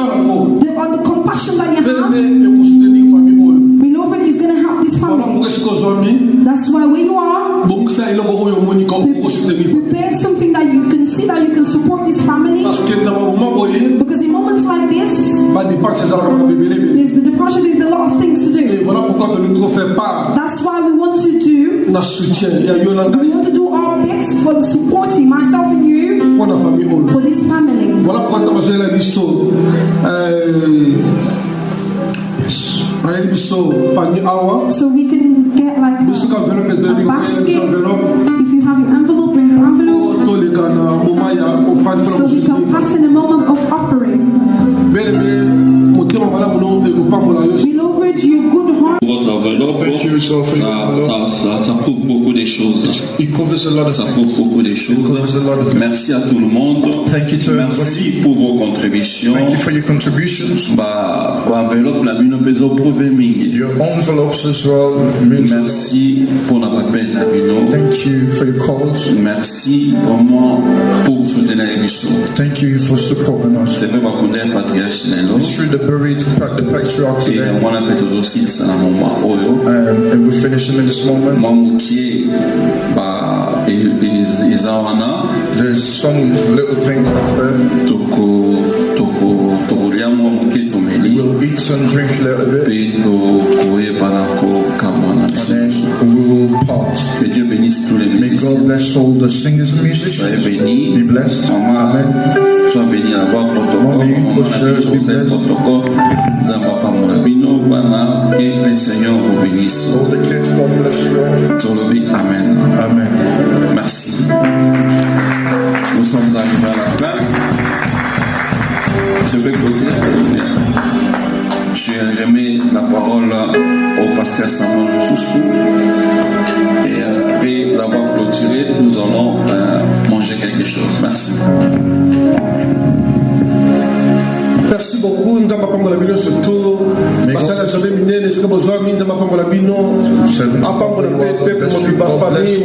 on the compassion that you have, beloved, is going to help this family. That's why where you are, prepare something that you can see that you can support this family. Because in moments like this, there's the depression, there's a lot of things to do. That's why we want to do. We want to do our best for supporting myself and you for this family. Voilà pourquoi tu as la biso. So we can get like basket. If you have your envelope, bring your envelope. So we can pass in a moment of offering. Beloved, your good heart. Votre enveloppe, ça couvre beaucoup de choses. Ça couvre beaucoup de choses. Merci à tout le monde. Merci pour vos contributions. Thank you for your contributions. Enveloppe la bino peso prouver mingi. Your envelopes as well. Merci pour la peine la bino. Thank you for your calls. Merci vraiment pour soutenir l'émission. Thank you for supporting us. C'est vrai bakunda patriarche lelo. It's true the patriarch today. Et on a fait aussi ça dans moment oyo. And we're finishing in this moment. Moi mukie there's some little things that's there. We'll eat and drink a little bit. And then we'll part. Que Dieu bénisse tous les musiciens. May God bless all the singers and musicians. Soyez bénis. Be blessed. Amen. Sois béni à voir protocole. Que le Seigneur vous bénisse. All the kids, God bless you all. Amen. Amen. Merci. Nous sommes arrivés à la fin. Je vais continuer. Je remets la parole au pasteur Samuel Soussou. Et après l'avoir clôturé, nous allons manger quelque chose. Merci. Merci beaucoup. Nous avons parlé de surtout. Parce que nous avons miné, nous avons besoin de nous avons parlé de nous. Nous avons parlé de peuple, de famille,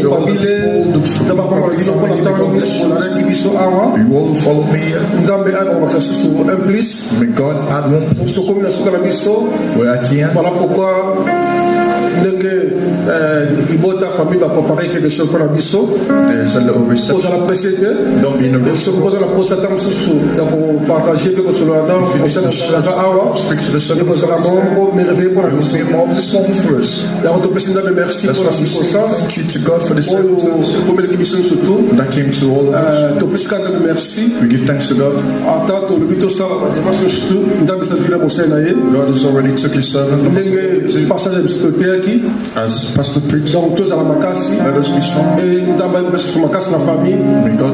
de famille. Nous avons parlé de nous pour l'entendre. Nous avons dit biso awa. You all follow me here. Nous avons parlé de sur un plus. May God add one plus. Nous avons parlé de biso. Voilà pourquoi. Ibota famille va préparer quelque chose pour la biso. There's a little reception. Vous allez précéder. Don't be in a rush. Vous allez poser tam susu. Donc partager avec sur la dame. Vous allez awa. Speak to the son. Vous allez vraiment merveilleux pour la biso. It will be a marvelous moment for us. La votre président de merci pour la circonstance. Thank you to God for the circumstances. Pour la commission surtout. That came to all of us. To président de merci. We give thanks to God. Attends, le but ça dimanche surtout. Nous avons servi la bossé na yé. God has already took his servant. Passage de côté qui. As Pastor preached, donc tous à la makasi. Let us be strong. Et nous avons besoin de makasi la famille. May God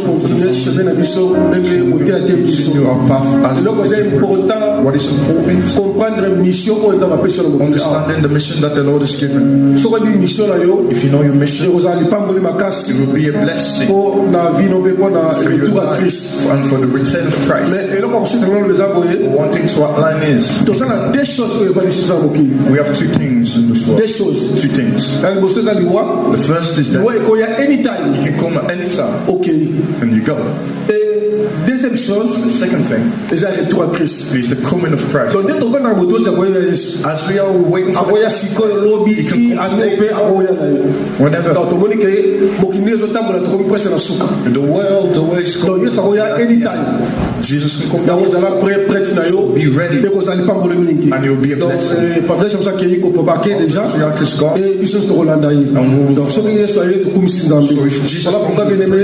continuer chemin na biso. Continue our path as what is important. Comprendre mission où est ma mission. Understanding the mission that the Lord has given. So quand mission là yo, if you know your mission, vous allez pas mourir makasi. It will be a blessing. Pour la vie no be pour la retour à Christ and for the return of Christ. Mais et là quand c'est dans les aboyés. One thing to outline is. Donc ça a deux choses où évaluer ça moki. We have two things in this world. Deux choses. Two things. La bosse ça liwa. The first is that. Ouais, quand il y a anytime. You can come at any time. Okay. And you go. Deuxième chose, the second thing is the retour à Christ. Is the coming of Christ. Donc dès qu'on va dans le dos, c'est quoi Yesu. As we are waiting for the lobby qui a noppé à whenever. Donc tout le monde qui mokini zo tambola to comme presque na suka. The world, the way is coming. Donc ça va anytime. Jesus can come. Donc vous allez prêt na yo. Be ready. Dès que vous allez pas mbolo mingi. And you'll be a blessing. Donc partage comme ça qui ko pobaké déjà. Et ils sont to Rolanda yi. Donc ce qui est soyez to comme si nzambe. Voilà pourquoi bien aimé.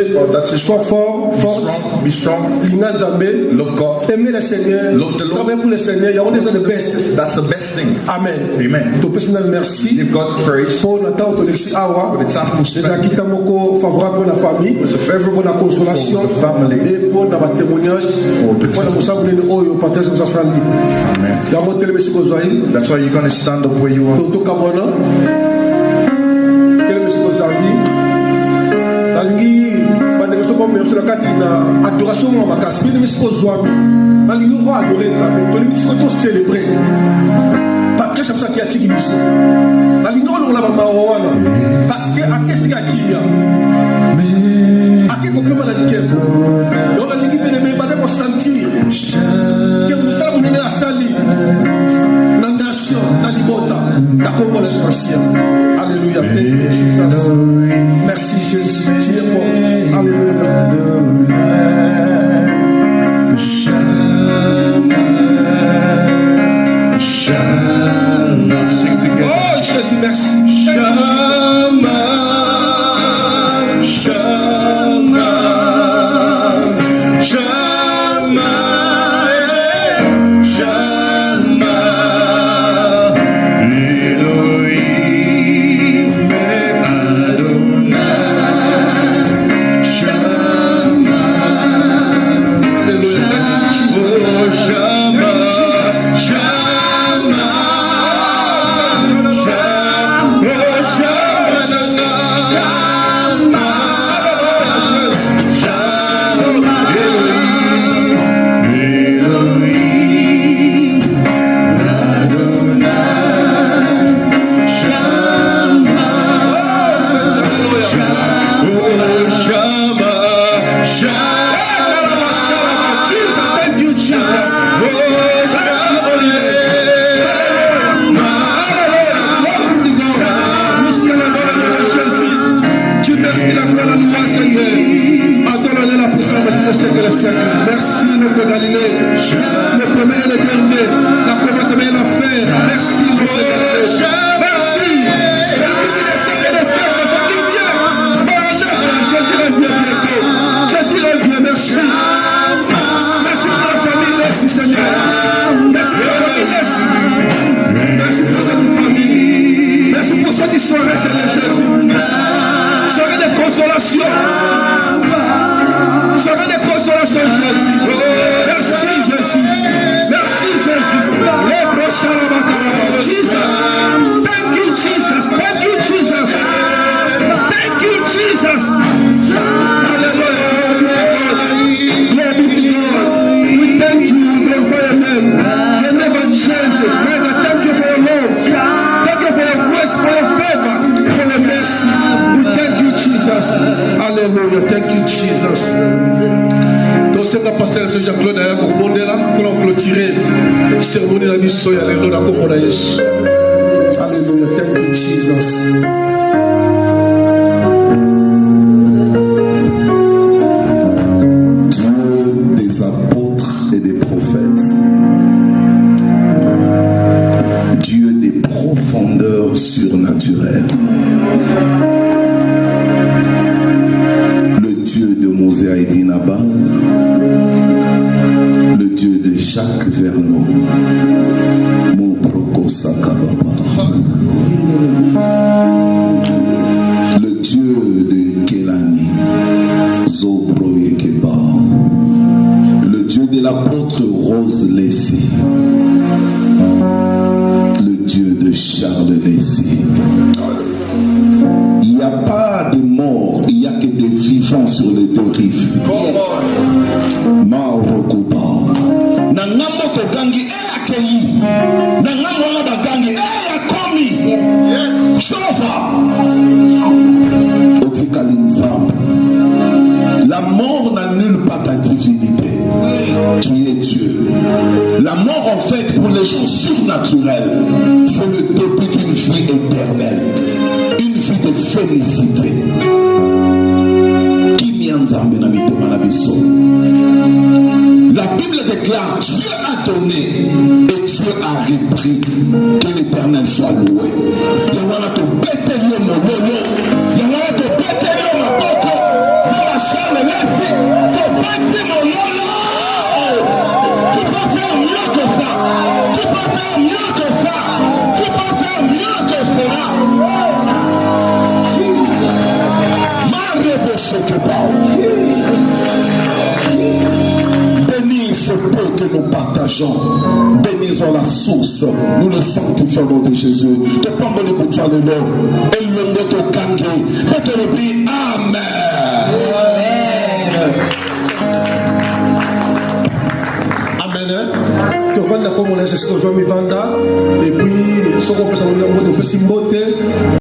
Sois fort, forte. Be strong. Love God. Aimer le Seigneur. Love the Lord. Travailler pour le Seigneur. C'est the best. That's the best thing. Amen. Amen. To personal merci. Give God praise. Pour la temps de l'exi awa. For the time we spent. Les acquittants moko favorable pour la famille. It's a favorable pour la consolation. For the family. Et pour la témoignage. For the pour la musabu ni oyo partage nous asali. Amen. Yamo teleme siko zoi. That's why you're going to stand up where you are. Toto kabona. Teleme siko zali. Alingi adoration à ma casse, mais je suis zoami. Alingi on va adorer Nzambe. Tolingi siko to célébrer. Patrick comme ça qui a tiki biso. Alingi on la mama wana. Parce que a qu'est-ce qu'il y a kimia. Aki ko pema na kembo. Donc alingi bene me bade ko sentir. Que vous savez vous venez à sali. Na nation, na libota, na Congo l'espacien. Alléluia. Thank you Jesus. Merci Jésus. Tu es bon. Alléluia. Oh Jésus, merci. gloire, la louange, Seigneur. Adore-le la puissance de Dieu, siècle et siècle. Merci, notre Galilée. Le premier et le dernier. La commencement et la fin. Merci, notre Galilée. Merci. Jésus revient bientôt. Jésus revient, merci. Merci pour la famille, merci Seigneur. Merci pour la jeunesse. Merci pour cette famille. Merci pour cette soirée, Seigneur Jésus. Soirée de consolation. Soirée de consolation, Jésus. Oh, merci Jésus. Merci Jésus. Les prochains Jesus. Thank you, Jesus. Thank you, Jesus. Thank you, Jesus. Hallelujah, thank you, Jesus. Donc, c'est le pasteur Jean-Claude Aya pour clôturer la cérémonie de la mission. Alléluia, thank you, Jesus. Dieu des apôtres et des prophètes, Dieu des profondeurs surnaturelles, le Dieu de Mosea et Dinaba, le Dieu de Jacques Vernon, Moproko Sakababa, le Dieu de Kelani, Zobro Yekeba, le Dieu de l'apôtre Rose Lessie, le Dieu de Charles Lessie. Il n'y a pas de mort, il n'y a que des vivants sur les deux rives. Maorokuba. Nangambo togangi akei. Nangambo bagangi akomi. Chauva. Otikalinzam. La mort n'annule pas ta divinité. Tu es Dieu. La mort en fait pour les gens surnaturels, c'est le début d'une vie éternelle. Une vie de félicité. La Bible déclare Dieu a donné et Dieu a repris. Que l'Éternel soit loué. Yawala to betelio mololo. Yawala to betelio maboko. Fala Charles Lessie. To beti mololo. Tu peux faire mieux que ça. Tu peux faire mieux que ça. Tu peux faire mieux que cela. Bénis ce peu que nous partageons. Bénissons la source. Nous le sanctifions au nom de Jésus. Te prends le bout de toi le nom. Et le nom de ton kangue. Et te le dis Amen. Amen. Tu vas comme on est ce que je me vends. Et puis, ce qu'on peut savoir, on peut s'y monter.